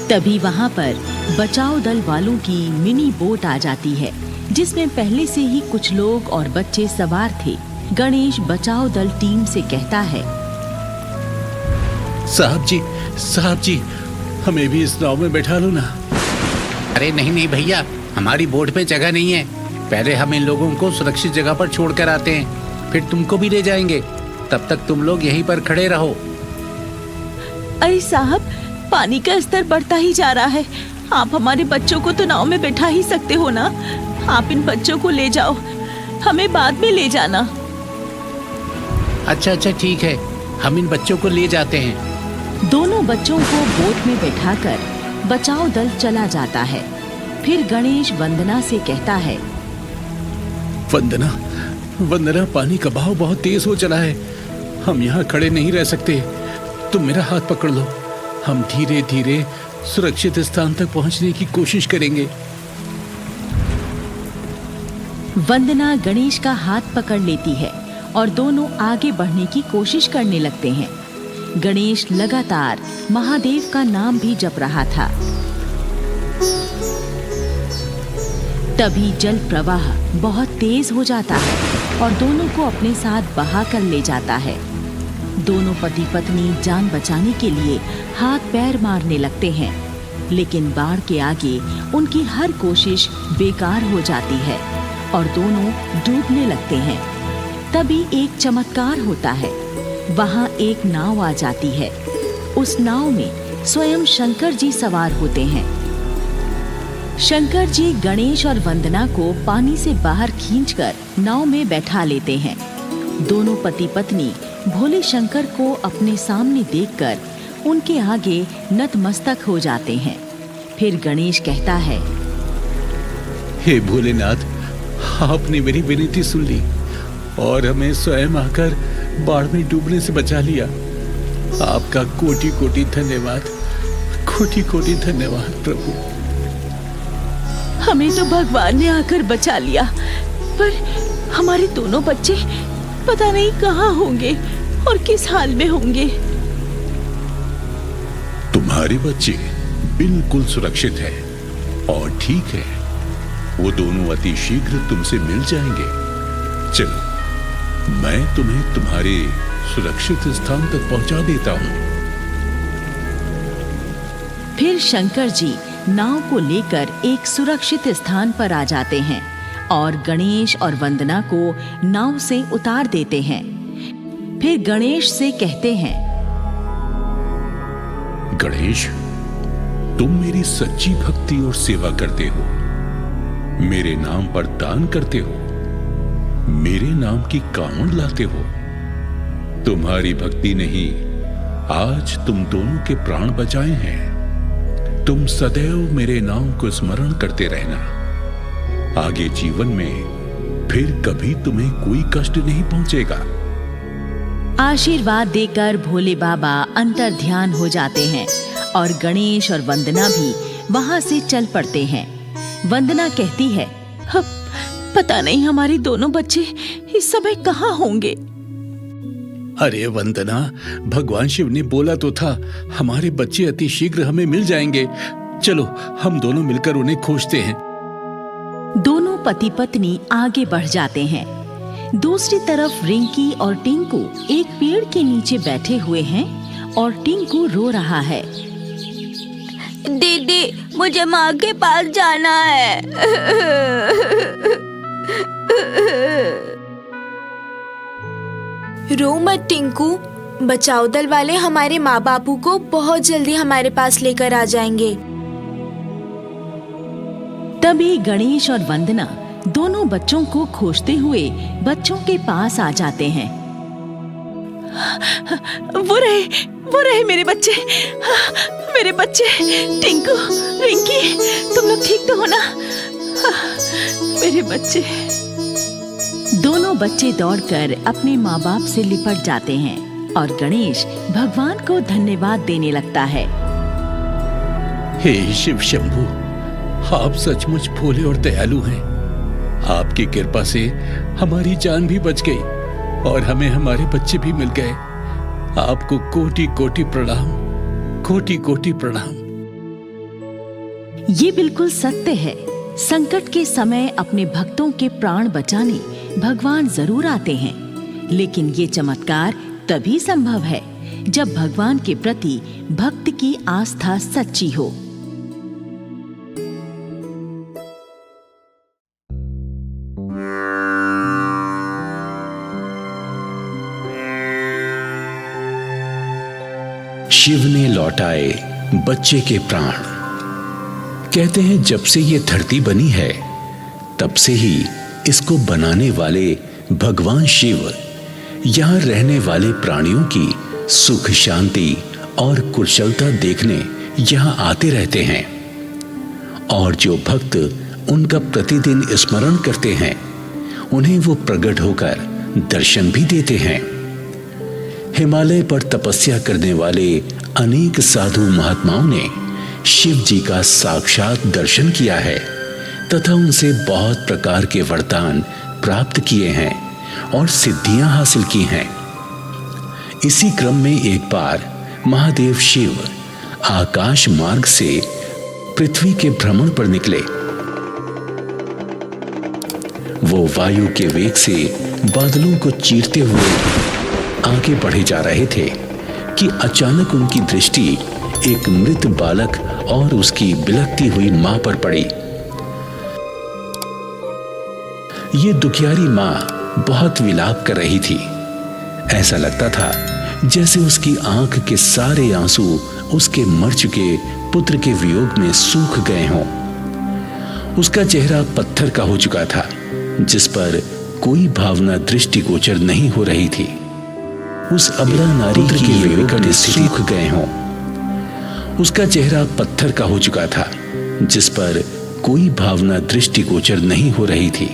तभी वहां पर बचाव दल वालों की मिनी बोट आ जाती है, जिसमें पहले से ही कुछ लोग और बच्चे सवार थे। गणेश बचाव दल टीम से कहता है, साहब जी, हमें भी इस नाव में बैठा लो ना। अरे नहीं भैया, हमारी बोट में जगह नहीं है। पहले हम इन लोगों को सुरक्षित जगह पर छोड़ कर आते हैं, फिर तुमको भी ले जाएंगे। तब तक तुम लोग यहीं पर खड़े रहो। अरे साहब, पानी का स्तर बढ़ता ही जा रहा है। आप हमारे बच्चों को तो नाव में बैठा ही सकते हो ना। आप इन बच्चों को ले जाओ, हमें बाद में ले जाना। अच्छा ठीक है, हम इन बच्चों को ले जाते हैं। दोनों बच्चों को बोट में बैठाकर बचाव दल चला जाता है। फिर गणेश वंदना से कहता है, वंदना, पानी का बहाव बहुत तेज हो चला है। हम यहाँ खड़े नहीं रह सकते। तुम मेरा हाथ पकड़ लो। हम धीरे धीरे सुरक्षित स्थान तक पहुँचने की कोशिश करेंगे। वंदना गणेश का हाथ पकड़ लेती है और दोनों आगे बढ़ने की कोशिश करने लगते हैं। गणेश लगातार महादेव का नाम भी जप रहा था। तभी जल प्रवाह बहुत तेज हो जाता है और दोनों को अपने साथ बहा कर ले जाता है। दोनों पति पत्नी जान बचाने के लिए हाथ पैर मारने लगते हैं, लेकिन बाढ़ के आगे उनकी हर कोशिश बेकार हो जाती है और दोनों डूबने लगते हैं। तभी एक चमत्कार होता है। वहां एक नाव आ जाती है। उस नाव में स्वयं शंकर जी सवार होते हैं। शंकर जी गणेश और वंदना को पानी से बाहर खींचकर नाव में बैठा लेते हैं। दोनों पति पत्नी भोले शंकर को अपने सामने देखकर उनके आगे नतमस्तक हो जाते हैं। फिर गणेश कहता है, हे भोलेनाथ, आपने मेरी विनती सुन ली और हमें स्वयं आकर बाढ़ में डूबने से बचा लिया। आपका कोटि कोटि धन्यवाद, कोटि कोटि धन्यवाद प्रभु। हमें तो भगवान ने आकर बचा लिया, पर हमारे दोनों बच्चे पता नहीं कहाँ होंगे और किस हाल में होंगे। तुम्हारे बच्चे बिल्कुल सुरक्षित हैं और ठीक है। वो दोनों अति शीघ्र तुमसे मिल जाएंगे। चलो, मैं तुम्हें तुम्हारे सुरक्षित स्थान तक पहुंचा देता हूं। फिर शंकर जी नाव को लेकर एक सुरक्षित स्थान पर आ जाते हैं और गणेश और वंदना को नाव से उतार देते हैं। फिर गणेश से कहते हैं, गणेश, तुम मेरी सच्ची भक्ति और सेवा करते हो, मेरे नाम पर दान करते हो, मेरे नाम की कामड़ लाते हो। तुम्हारी भक्ति ने ही आज तुम दोनों के प्राण बचाए हैं। तुम सदैव मेरे नाम को स्मरण करते रहना। आगे जीवन में फिर कभी तुम्हें कोई कष्ट नहीं पहुंचेगा। आशीर्वाद देकर भोले बाबा अंतर ध्यान हो जाते हैं और गणेश और वंदना भी वहां से चल पड़ते हैं। वंदना कहती है, पता नहीं हमारे दोनों बच्चे इस समय कहाँ होंगे। अरे वंदना, भगवान शिव ने बोला तो था हमारे बच्चे अति शीघ्र हमें मिल जाएंगे। चलो, हम दोनों मिलकर उन्हें खोजते हैं। दोनों पति पत्नी आगे बढ़ जाते हैं। दूसरी तरफ रिंकी और टिंकू एक पेड़ के नीचे बैठे हुए हैं और टिंकू रो रहा है। दीदी, मुझे माँ के पास जाना है। रो मत टिंकू, बचाओ दल वाले हमारे माँ बापू को बहुत जल्दी हमारे पास लेकर आ जाएंगे। तभी गणेश और वंदना दोनों बच्चों को खोजते हुए बच्चों के पास आ जाते हैं। वो रहे मेरे बच्चे, टिंकू, रिंकी, तुम लोग ठीक तो हो ना? मेरे बच्चे। दोनों बच्चे दौड़कर अपने माँ बाप से लिपट जाते हैं और गणेश भगवान को धन्यवाद देने लगता है। हे शिव शंभू, आप सचमुच भोले और दयालु हैं। आपकी कृपा से हमारी जान भी बच गई और हमें हमारे बच्चे भी मिल गए। आपको कोटि कोटि प्रणाम, कोटि कोटि प्रणाम। ये बिल्कुल सत्य है। संकट के समय अपने भक्तों के प्राण बचाने भगवान जरूर आते हैं, लेकिन ये चमत्कार तभी संभव है जब भगवान के प्रति भक्त की आस्था सच्ची हो। शिव ने लौटाए बच्चे के प्राण। कहते हैं जब से ये धरती बनी है तब से ही इसको बनाने वाले भगवान शिव यहाँ रहने वाले प्राणियों की सुख शांति और कुशलता देखने यहाँ आते रहते हैं, और जो भक्त उनका प्रतिदिन स्मरण करते हैं उन्हें वो प्रकट होकर दर्शन भी देते हैं। हिमालय पर तपस्या करने वाले अनेक साधु महात्माओं ने शिव जी का साक्षात दर्शन किया है तथा उनसे बहुत प्रकार के वरदान प्राप्त किए हैं और सिद्धियां हासिल की हैं। इसी क्रम में एक बार महादेव शिव आकाश मार्ग से पृथ्वी के भ्रमण पर निकले। वो वायु के वेग से बादलों को चीरते हुए आगे बढ़े जा रहे थे कि अचानक उनकी दृष्टि एक मृत बालक और उसकी बिलखती हुई मां पर पड़ी। ये दुखियारी मां बहुत विलाप कर रही थी। ऐसा लगता था जैसे उसकी आंख के सारे आंसू उसके मर चुके पुत्र के वियोग में सूख गए हों। उसका चेहरा पत्थर का हो चुका था, जिस पर कोई भावना दृष्टिगोचर नहीं हो रही थी। उस अबला नारी की ये विकट स्थिति सूख गए हों। उसका चेहरा पत्थर का हो चुका था, जिस पर कोई भावना दृष्टिगोचर नहीं हो रही थी।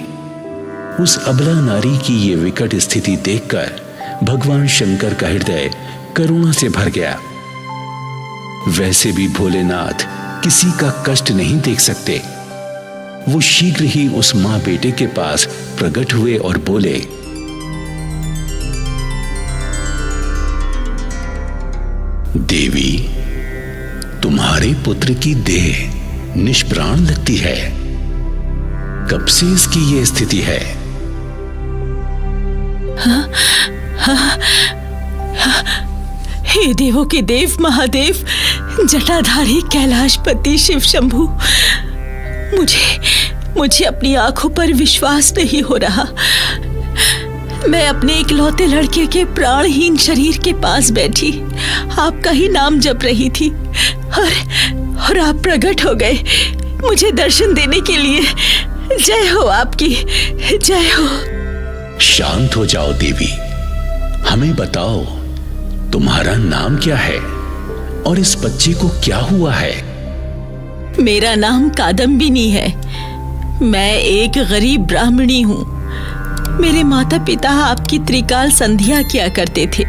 उस अबला नारी की ये विकट स्थिति देखकर भगवान शंकर का हृदय करुणा से भर गया। वैसे भी भोलेनाथ किसी का कष्ट नहीं देख सकते। वो शीघ्र ही उस मां बेटे के पास प्रकट हुए और बोले, देवी, तुम्हारे पुत्र की देह निष्प्राण लगती है। कब से इसकी ये स्थिति है? हे देवों के देव महादेव, जटाधारी कैलाशपति शिव शंभु, मुझे अपनी आंखों पर विश्वास नहीं हो रहा। मैं अपने इकलौते लड़के के प्राणहीन शरीर के पास बैठी आपका ही नाम जप रही थी और आप प्रकट हो गए मुझे दर्शन देने के लिए। जय हो आपकी, जय हो। शांत हो जाओ देवी, हमें बताओ तुम्हारा नाम क्या है और इस बच्चे को क्या हुआ है? मेरा नाम कादम्बिनी है। मैं एक गरीब ब्राह्मणी हूँ। मेरे माता पिता आपकी त्रिकाल संध्या किया करते थे।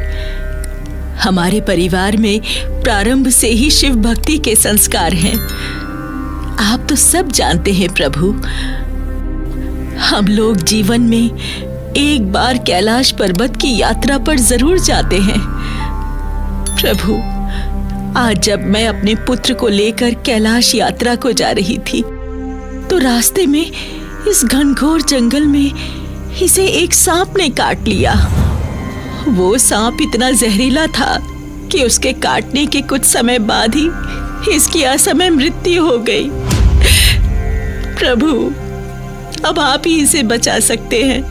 हमारे परिवार में प्रारंभ से ही शिव भक्ति के संस्कार हैं। आप तो सब जानते हैं प्रभु, हम लोग जीवन में एक बार कैलाश पर्वत की यात्रा पर जरूर जाते हैं। प्रभु, आज जब मैं अपने पुत्र को लेकर कैलाश यात्रा को जा रही थी तो रास्ते में इस घनघोर जंगल में इसे एक सांप ने काट लिया। वो सांप इतना जहरीला था कि उसके काटने के कुछ समय बाद ही इसकी असमय मृत्यु हो गई। प्रभु, अब आप ही इसे बचा सकते हैं।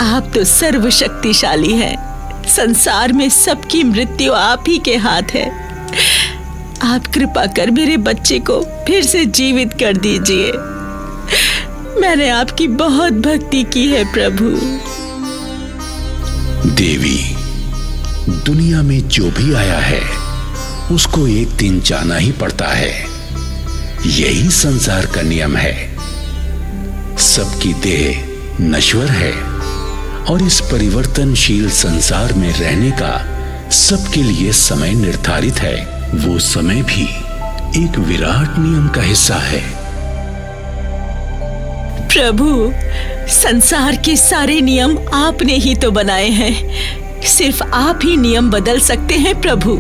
आप तो सर्वशक्तिशाली हैं। संसार में सबकी मृत्यु आप ही के हाथ है। आप कृपा कर मेरे बच्चे को फिर से जीवित कर दीजिए। मैंने आपकी बहुत भक्ति की है प्रभु। देवी, दुनिया में जो भी आया है उसको एक दिन जाना ही पड़ता है। यही संसार का नियम है। सबकी देह नश्वर है और इस परिवर्तनशील संसार में रहने का सबके लिए समय निर्धारित है। वो समय भी एक विराट नियम का हिस्सा है। प्रभु, संसार के सारे नियम आपने ही तो बनाए हैं। सिर्फ आप ही नियम बदल सकते हैं प्रभु।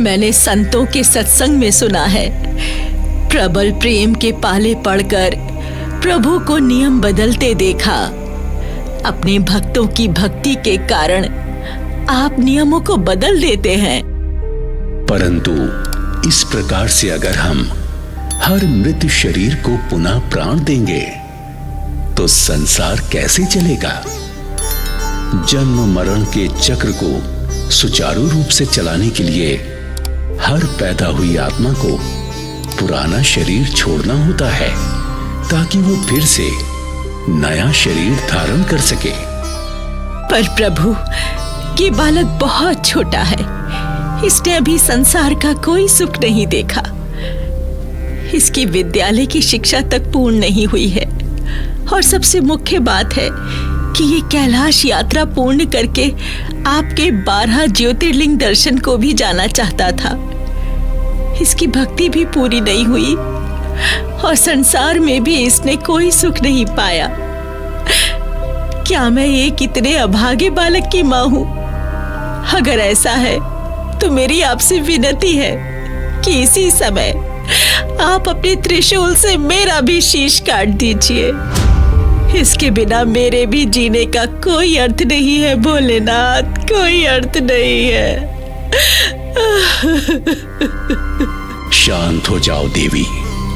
मैंने संतों के सत्संग में सुना है, प्रबल प्रेम के पाले पड़कर प्रभु को नियम बदलते देखा। अपने भक्तों की भक्ति के कारण आप नियमों को बदल देते हैं। परंतु इस प्रकार से अगर हम हर मृत शरीर को पुनः प्राण देंगे तो संसार कैसे चलेगा? जन्म मरण के चक्र को सुचारू रूप से चलाने के लिए हर पैदा हुई आत्मा को पुराना शरीर छोड़ना होता है ताकि वो फिर से नया शरीर धारण कर सके। पर प्रभु, ये बालक बहुत छोटा है। इसने अभी संसार का कोई सुख नहीं देखा। इसकी विद्यालय की शिक्षा तक पूर्ण नहीं हुई है और सबसे मुख्य बात है कि ये कैलाश यात्रा पूर्ण करके आपके 12 ज्योतिर्लिंग दर्शन को भी जाना चाहता था। इसकी भक्ति भी पूरी नहीं हुई और संसार में भी इसने कोई सुख नहीं पाया। क्या मैं एक इतने अभागे बालक की माँ हूँ? अगर ऐसा है तो मेरी आपसे विनती है कि इसी समय आप अपने त्रिशूल से मेरा भी शीश काट दीजिए। इसके बिना मेरे भी जीने का कोई अर्थ नहीं है भोलेनाथ, कोई अर्थ नहीं है। शांत हो जाओ देवी,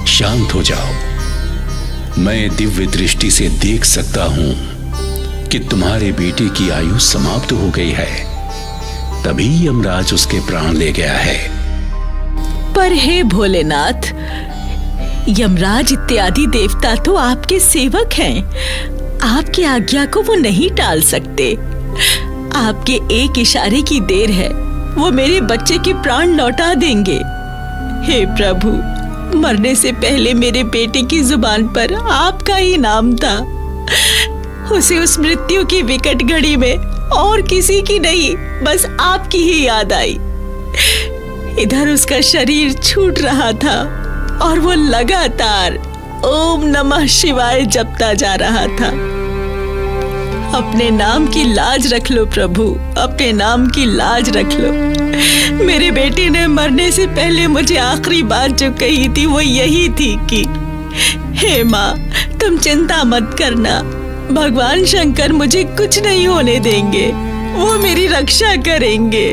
शांत हो जाओ। मैं दिव्य दृष्टि से देख सकता हूं कि तुम्हारे बेटे की आयु समाप्त हो गई है, तभी यमराज उसके प्राण ले गया है। पर हे भोलेनाथ, यमराज इत्यादि देवता तो आपके सेवक हैं। आपकी आज्ञा को वो नहीं टाल सकते। आपके एक इशारे की देर है, वो मेरे बच्चे के प्राण लौटा देंगे। हे प्रभु, मरने से पहले मेरे बेटे की जुबान पर आपका ही नाम था। उसे उस मृत्यु की विकट घड़ी में और किसी की नहीं, बस आपकी ही याद आई। इधर उसका शरीर छूट रहा था और वो लगातार ओम नमः शिवाय जपता जा रहा था। अपने नाम की लाज रख लो प्रभु, अपने नाम की लाज रख लो। मेरे बेटे ने मरने से पहले मुझे आखिरी बात जो कही थी वो यही थी कि हे माँ, तुम चिंता मत करना, भगवान शंकर मुझे कुछ नहीं होने देंगे, वो मेरी रक्षा करेंगे।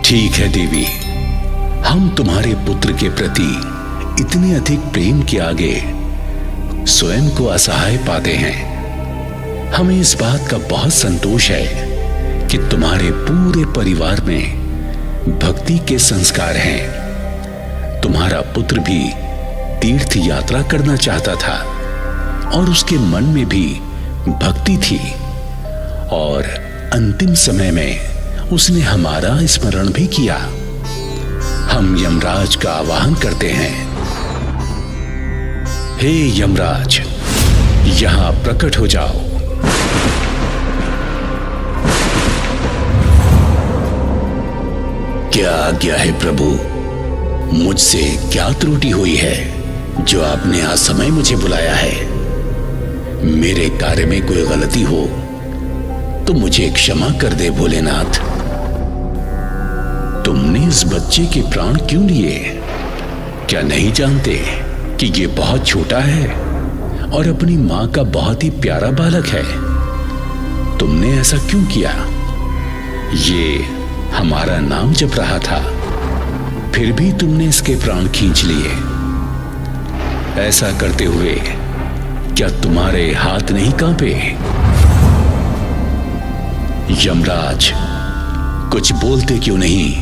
ठीक है देवी, हम तुम्हारे पुत्र के प्रति इतने अधिक प्रेम के आगे स्वयं को असहाय पाते हैं। हमें इस बात का बहुत संतोष है कि तुम्हारे पूरे परिवार में भक्ति के संस्कार हैं। तुम्हारा पुत्र भी तीर्थ यात्रा करना चाहता था और उसके मन में भी भक्ति थी और अंतिम समय में उसने हमारा स्मरण भी किया। हम यमराज का आवाहन करते हैं। हे यमराज, यहां प्रकट हो जाओ। क्या आज्ञा है प्रभु? मुझसे क्या त्रुटि हुई है जो आपने असमय मुझे बुलाया है? मेरे कार्य में कोई गलती हो तो मुझे क्षमा कर दे भोलेनाथ। तुमने इस बच्चे के प्राण क्यों लिए? क्या नहीं जानते कि ये बहुत छोटा है और अपनी मां का बहुत ही प्यारा बालक है? तुमने ऐसा क्यों किया? ये हमारा नाम जप रहा था, फिर भी तुमने इसके प्राण खींच लिए। ऐसा करते हुए क्या तुम्हारे हाथ नहीं कांपे? यमराज, कुछ बोलते क्यों नहीं?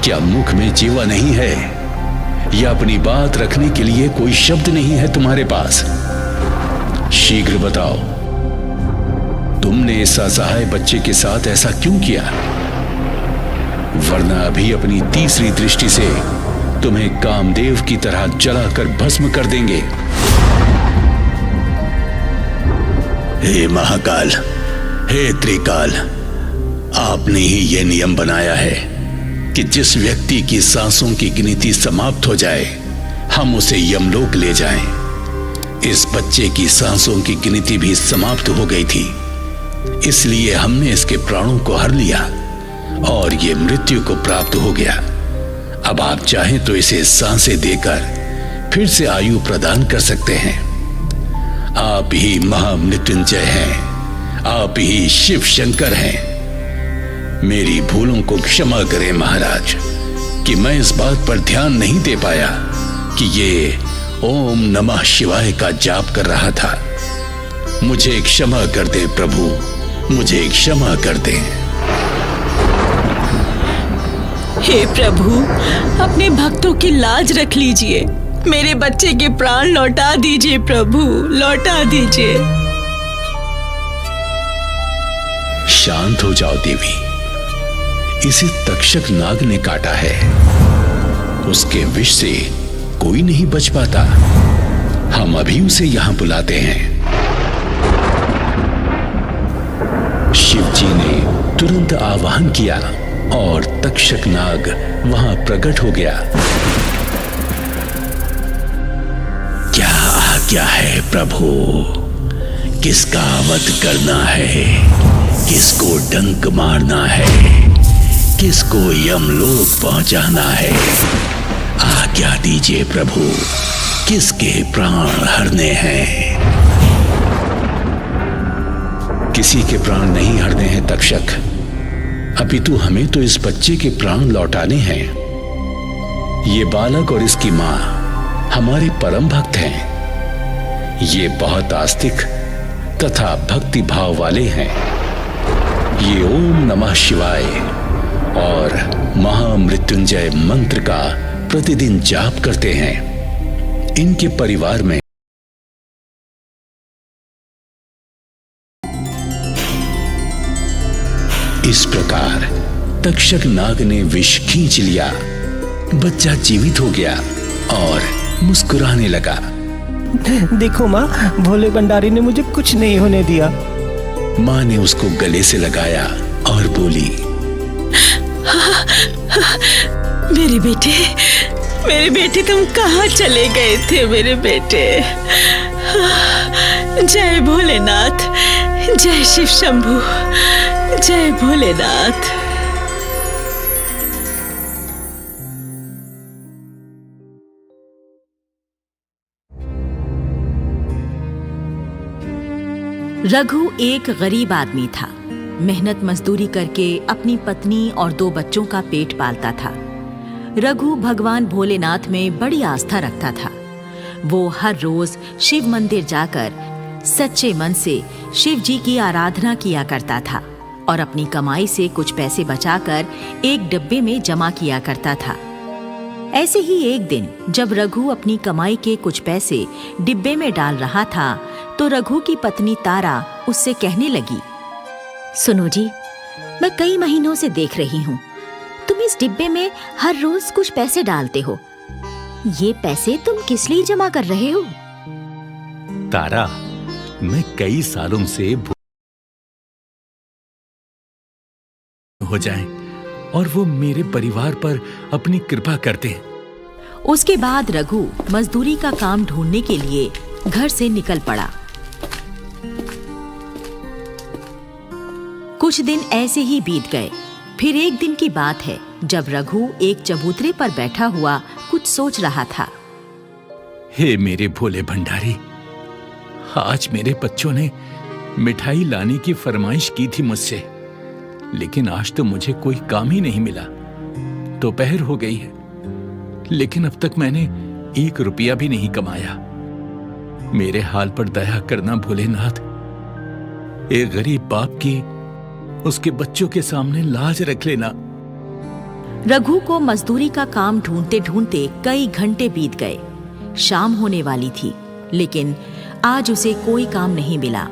क्या मुख में जीवा नहीं है या अपनी बात रखने के लिए कोई शब्द नहीं है तुम्हारे पास? शीघ्र बताओ, तुमने इस असहाय बच्चे के साथ ऐसा क्यों किया? वरना अभी अपनी तीसरी दृष्टि से तुम्हें कामदेव की तरह जलाकर भस्म कर देंगे। हे महाकाल, हे त्रिकाल, आपने ही यह नियम बनाया है कि जिस व्यक्ति की सांसों की गिनती समाप्त हो जाए हम उसे यमलोक ले जाएं। इस बच्चे की सांसों की गिनती भी समाप्त हो गई थी, इसलिए हमने इसके प्राणों को हर लिया और ये मृत्यु को प्राप्त हो गया। अब आप चाहें तो इसे सांसें देकर फिर से आयु प्रदान कर सकते हैं। आप ही महामृत्युंजय हैं, आप ही शिव शंकर हैं। मेरी भूलों को क्षमा करें महाराज कि मैं इस बात पर ध्यान नहीं दे पाया कि ये ओम नमः शिवाय का जाप कर रहा था। मुझे क्षमा कर दे प्रभु, मुझे क्षमा कर दे। हे प्रभु, अपने भक्तों की लाज रख लीजिए। मेरे बच्चे के प्राण लौटा दीजिए प्रभु, लौटा दीजिए। शांत हो जाओ देवी, इसे तक्षक नाग ने काटा है। उसके विष से कोई नहीं बच पाता। हम अभी उसे यहां बुलाते हैं। शिव जी ने तुरंत आवाहन किया और तक्षक नाग वहां प्रकट हो गया। क्या आज्ञा है प्रभु? किसका वध करना है? किसको डंक मारना है? किसको यमलोक पहुंचाना है? आज्ञा दीजिए प्रभु, किसके प्राण हरने हैं? किसी के प्राण नहीं हरने हैं तक्षक, अपितु हमें तो इस बच्चे के प्राण लौटाने हैं। ये बालक और इसकी मां हमारे परम भक्त हैं। ये बहुत आस्तिक तथा भक्ति भाव वाले हैं। ये ओम नमः शिवाय और महामृत्युंजय मंत्र का प्रतिदिन जाप करते हैं। इनके परिवार में इस प्रकार तक्षक नाग ने विष खींच लिया। बच्चा जीवित हो गया और मुस्कुराने लगा। देखो माँ, भोले भंडारी ने मुझे कुछ नहीं होने दिया। माँ ने उसको गले से लगाया और बोली, मेरे बेटे तुम कहाँ चले गए थे मेरे बेटे? जय भोलेनाथ, जय शिव शंभू, जय भोलेनाथ। रघु एक गरीब आदमी था। मेहनत मजदूरी करके अपनी पत्नी और 2 बच्चों का पेट पालता था। रघु भगवान भोलेनाथ में बड़ी आस्था रखता था। वो हर रोज शिव मंदिर जाकर सच्चे मन से शिव जी की आराधना किया करता था और अपनी कमाई से कुछ पैसे बचाकर एक डिब्बे में जमा किया करता था। ऐसे ही एक दिन जब रघु अपनी कमाई के कुछ पैसे डिब्बे में डाल रहा था तो रघु की पत्नी तारा उससे कहने लगी, सुनो जी, मैं कई महीनों से देख रही हूँ तुम इस डिब्बे में हर रोज कुछ पैसे डालते हो। ये पैसे तुम किस लिए जमा कर रहे हो? तारा, मैं कई सालों से हो जाएं और वो मेरे परिवार पर अपनी कृपा करते हैं। उसके बाद रघु मजदूरी का काम ढूंढने के लिए घर से निकल पड़ा। कुछ दिन ऐसे ही बीत गए। फिर एक दिन की बात है जब रघु एक चबूतरे पर बैठा हुआ कुछ सोच रहा था। हे मेरे भोले भंडारी, आज मेरे बच्चों ने मिठाई लाने की फरमाइश की थी मुझसे, लेकिन आज तो मुझे कोई काम ही नहीं मिला। दोपहर हो गई है, लेकिन अब तक मैंने 1 रुपया भी नहीं कमाया। मेरे हाल पर दया करना भोलेनाथ। एक गरीब बाप की उसके बच्चों के सामने लाज रख लेना। रघु को मजदूरी का काम ढूंढते ढूंढते कई घंटे बीत गए। शाम होने वाली थी, लेकिन आज उसे कोई काम नहीं मिला।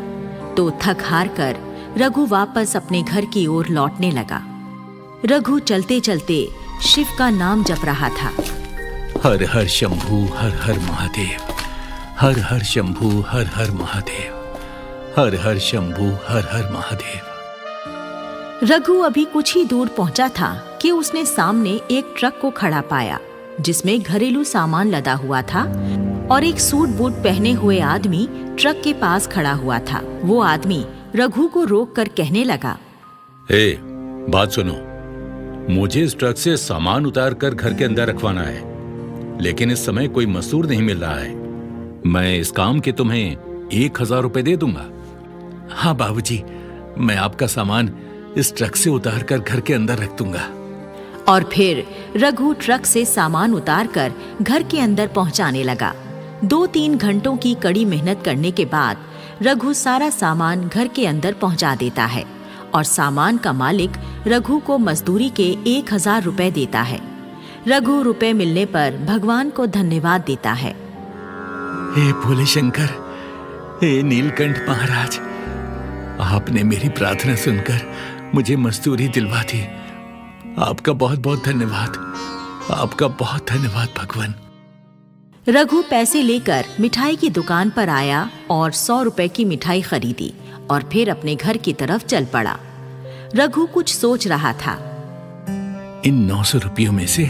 तो थक हार कर रघु वापस अपने घर की ओर लौटने लगा। रघु चलते चलते शिव का नाम जप रहा था। हर हर शंभू हर हर महादेव, हर हर शंभू हर हर महादेव, हर हर शंभू हर हर महादेव। रघु अभी कुछ ही दूर पहुंचा था कि उसने सामने एक ट्रक को खड़ा पाया जिसमें घरेलू सामान लदा हुआ था और एक सूट बूट पहने हुए आदमी ट्रक के पास खड़ा हुआ था। वो आदमी रघु को रोक कर कहने लगा, ए, बात सुनो, मुझे इस ट्रक से सामान उतार कर घर के अंदर रखवाना है, लेकिन इस समय कोई मजदूर नहीं मिल रहा है। मैं इस काम के तुम्हें 1000 रुपए दे दूंगा। हाँ बाबूजी, मैं आपका सामान इस ट्रक से उतार कर घर के अंदर रख दूंगा। और फिर रघु ट्रक से सामान उतारकर घर के अंदर पहुंचाने लगा। 2-3 घंटों की कड़ी मेहनत करने के बाद रघु सारा सामान घर के अंदर पहुंचा देता है और सामान का मालिक रघु को मजदूरी के 1000 रुपए देता है। रघु रुपए मिलने पर भगवान को धन्यवाद देता है। हे भोले शंकर, हे नीलकंठ महाराज, आपने मेरी प्रार्थना सुनकर मुझे मजदूरी दिलवा दी। आपका बहुत बहुत धन्यवाद, आपका बहुत धन्यवाद भगवान। रघु पैसे लेकर मिठाई की दुकान पर आया और 100 रुपए की मिठाई खरीदी और फिर अपने घर की तरफ चल पड़ा। रघु कुछ सोच रहा था। इन 900 रुपयों में से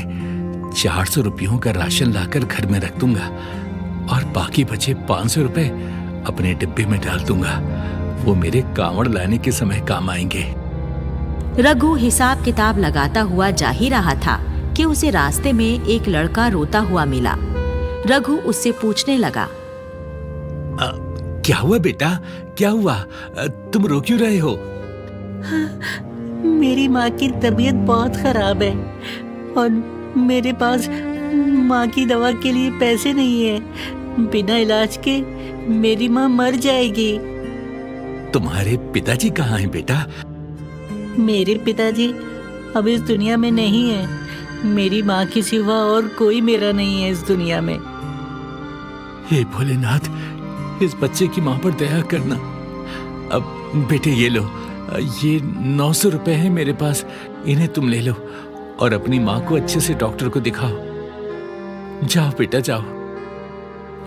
400 रुपयों का राशन लाकर घर में रख दूंगा और बाकी बचे 500 रुपए अपने डिब्बे में डाल दूंगा। वो मेरे कांवड़ लाने के समय काम आएंगे। रघु हिसाब किताब लगाता हुआ जा ही रहा था कि उसे रास्ते में एक लड़का रोता हुआ मिला। रघु उससे पूछने लगा, क्या हुआ बेटा, क्या हुआ? तुम रो क्यों रहे हो? मेरी माँ की तबीयत बहुत खराब है और मेरे पास माँ की दवा के लिए पैसे नहीं है। बिना इलाज के मेरी माँ मर जाएगी। तुम्हारे पिताजी कहाँ हैं बेटा? मेरे पिताजी अब इस दुनिया में नहीं है। मेरी माँ के सिवा और कोई मेरा नहीं है इस दुनिया में। हे भोलेनाथ, इस बच्चे की माँ पर दया करना। अब बेटे ये लो, ये 900 रुपए है मेरे पास, इन्हें तुम ले लो और अपनी माँ को अच्छे से डॉक्टर को दिखाओ। जाओ बेटा जाओ।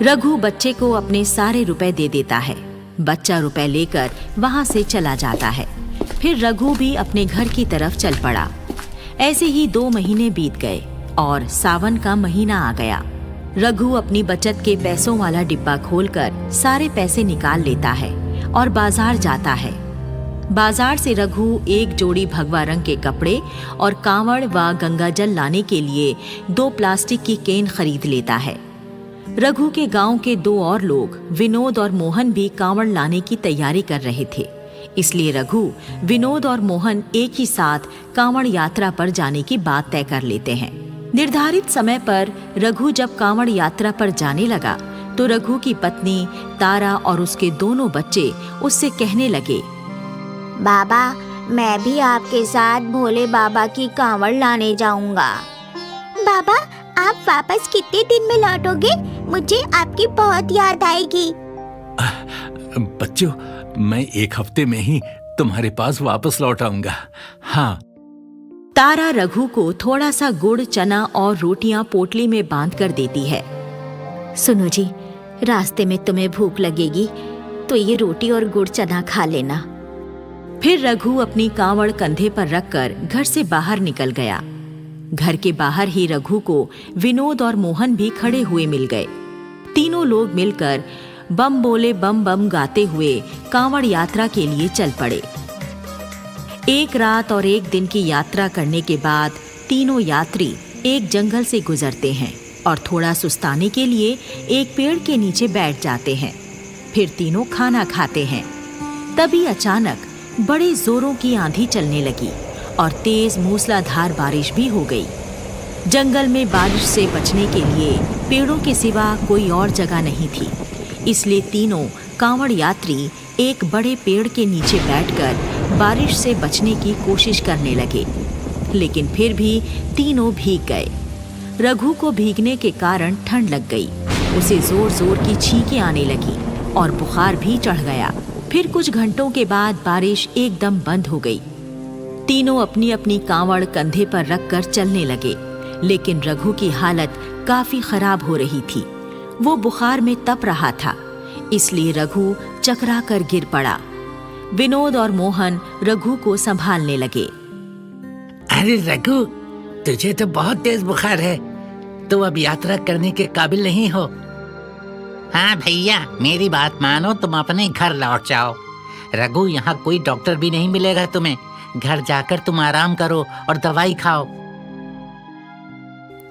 रघु बच्चे को अपने सारे रुपए दे देता है। बच्चा रुपए लेकर वहां से चला जाता है। फिर रघु भी अपने घर की तरफ चल पड़ा। ऐसे ही 2 महीने बीत गए और सावन का महीना आ गया। रघु अपनी बचत के पैसों वाला डिब्बा खोलकर सारे पैसे निकाल लेता है और बाजार जाता है। बाजार से रघु एक जोड़ी भगवा रंग के कपड़े और कांवड़ व गंगाजल लाने के लिए 2 प्लास्टिक की केन खरीद लेता है। रघु के गांव के 2 और लोग, विनोद और मोहन, भी कांवड़ लाने की तैयारी कर रहे थे। इसलिए रघु, विनोद और मोहन एक ही साथ कांवड़ यात्रा पर जाने की बात तय कर लेते हैं। निर्धारित समय पर रघु जब कांवड़ यात्रा पर जाने लगा तो रघु की पत्नी तारा और उसके दोनों बच्चे उससे कहने लगे, बाबा, मैं भी आपके साथ भोले बाबा की कांवड़ लाने जाऊंगा। बाबा, आप वापस कितने दिन में लौटोगे? मुझे आपकी बहुत याद आएगी। बच्चों, मैं 1 हफ्ते में ही तुम्हारे पास वापस लौट आऊंगा। हाँ। तारा रघु को थोड़ा सा गुड़, चना और रोटियां पोटली में बांध कर देती है। सुनो जी, रास्ते में तुम्हें भूख लगेगी तो ये रोटी और गुड़ चना खा लेना। फिर रघु अपनी कांवड़ कंधे पर रखकर घर से बाहर निकल गया। घर के बाहर ही रघु को विनोद और मोहन भी खड़े हुए मिल गए। तीनों लोग मिलकर बम बोले बम बम गाते हुए कांवड़ यात्रा के लिए चल पड़े। 1 रात और 1 दिन की यात्रा करने के बाद तीनों यात्री एक जंगल से गुजरते हैं और थोड़ा सुस्ताने के लिए एक पेड़ के नीचे बैठ जाते हैं। फिर तीनों खाना खाते हैं। तभी अचानक बड़े जोरों की आंधी चलने लगी और तेज मूसलाधार बारिश भी हो गई। जंगल में बारिश से बचने के लिए पेड़ों के सिवा कोई और जगह नहीं थी। इसलिए तीनों कांवड़ यात्री एक बड़े पेड़ के नीचे बैठकर बारिश से बचने की कोशिश करने लगे, लेकिन फिर भी तीनों भीग गए। रघु को भीगने के कारण ठंड लग गई। उसे जोर जोर की छींकें आने लगी और बुखार भी चढ़ गया। फिर कुछ घंटों के बाद बारिश एकदम बंद हो गई। तीनों अपनी अपनी कांवड़ कंधे पर रखकर चलने लगे, लेकिन रघु की हालत काफी खराब हो रही थी। वो बुखार में तप रहा था, इसलिए रघु चकरा कर गिर पड़ा। विनोद और मोहन रघु को संभालने लगे। अरे रघु, तुझे तो बहुत तेज बुखार है, तू अब यात्रा करने के काबिल नहीं हो। हाँ भैया, मेरी बात मानो, तुम अपने घर लौट जाओ। रघु, यहाँ कोई डॉक्टर भी नहीं मिलेगा तुम्हें। घर जाकर तुम आराम करो और दवाई खाओ।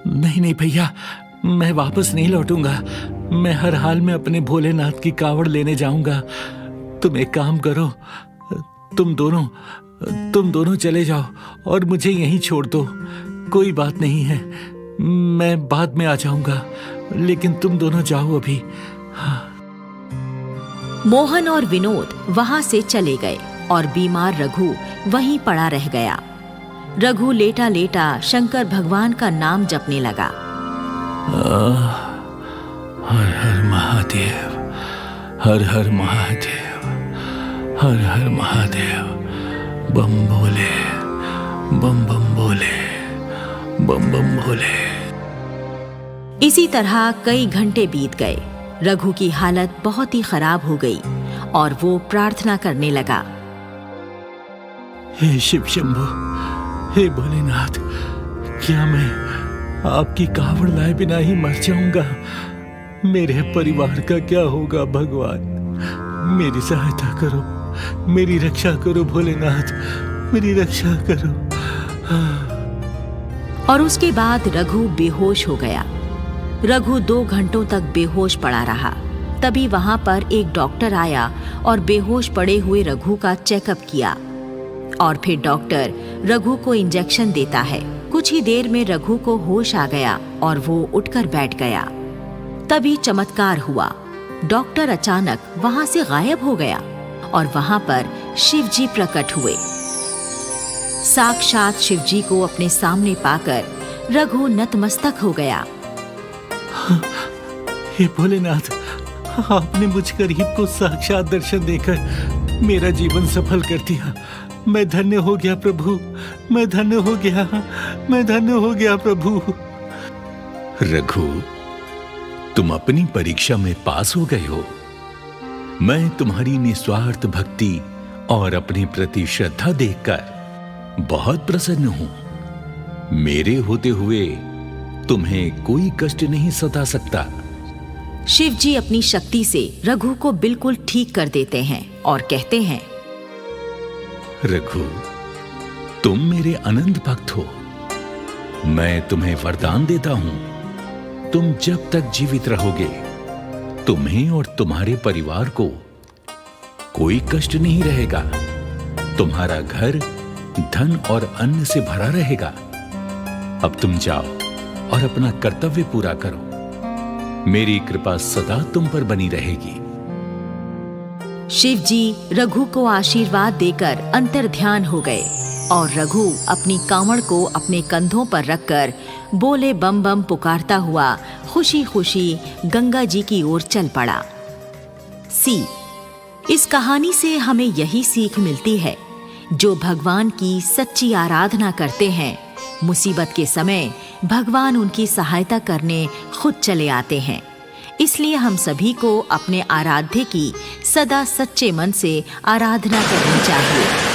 नहीं नहीं भैया, मैं वापस नहीं लौटूंगा। मैं हर हाल में अपने भोलेनाथ की कावड़ लेने जाऊंगा। तुम एक काम करो, तुम दोनों चले जाओ और मुझे यहीं छोड़ दो। कोई बात नहीं है, मैं बाद में आ जाऊंगा, लेकिन तुम दोनों जाओ अभी। मोहन और विनोद वहां से चले गए और बीमार रघु वहीं पड़ा रह गया। रघु लेटा लेटा शंकर भगवान का नाम जपने लगा। हर हर महादेव, हर हर महादेव, हर हर महादेव, बम भोले, बम बम भोले, बम बम भोले। इसी तरह कई घंटे बीत गए। रघु की हालत बहुत ही खराब हो गई और वो प्रार्थना करने लगा। हे शिव शंभु, हे भोलेनाथ, क्या मैं आपकी कावड़ लाए बिना ही मर जाऊंगा? मेरे परिवार का क्या होगा भगवान? मेरी सहायता करो, मेरी रक्षा करो भोलेनाथ, मेरी रक्षा करो। और उसके बाद रघु बेहोश हो गया। रघु 2 घंटों तक बेहोश पड़ा रहा। तभी वहां पर एक डॉक्टर आया और बेहोश पड़े हुए रघु का चेकअप किया। और फिर डॉक्टर रघु को इंजेक्शन देता है। कुछ ही देर में रघु को होश आ गया और वो उठकर बैठ गया। तभी चमत्कार हुआ। डॉक्टर अचानक वहां से गायब हो गया और वहां पर शिवजी प्रकट हुए। साक्षात शिवजी को अपने सामने पाकर रघु नतमस्तक हो गया। हे भोलेनाथ, आपने मुझ गरीब को साक्षात दर्शन देकर मेरा जीवन सफल कर दिया। मैं धन्य हो गया प्रभु, मैं धन्य हो गया, मैं धन्य हो गया प्रभु। रघु, तुम अपनी परीक्षा में पास हो गए हो। मैं तुम्हारी निस्वार्थ भक्ति और अपने प्रति श्रद्धा देखकर बहुत प्रसन्न हूं। मेरे होते हुए तुम्हें कोई कष्ट नहीं सता सकता। शिवजी अपनी शक्ति से रघु को बिल्कुल ठीक कर देते हैं और कहते हैं, रघु, तुम मेरे अनंत भक्त हो। मैं तुम्हें वरदान देता हूं, तुम जब तक जीवित रहोगे तुम्हें और तुम्हारे परिवार को कोई कष्ट नहीं रहेगा। तुम्हारा घर धन और अन्न से भरा रहेगा। अब तुम जाओ और अपना कर्तव्य पूरा करो। मेरी कृपा सदा तुम पर बनी रहेगी। शिवजी रघु को आशीर्वाद देकर अंतर्ध्यान हो गए और रघु अपनी कांवड़ को अपने कंधों पर रखकर बोले बम बम पुकारता हुआ खुशी खुशी गंगा जी की ओर चल पड़ा। इस कहानी से हमें यही सीख मिलती है, जो भगवान की सच्ची आराधना करते हैं, मुसीबत के समय भगवान उनकी सहायता करने खुद चले आते हैं। इसलिए हम सभी को अपने आराध्य की सदा सच्चे मन से आराधना करनी चाहिए।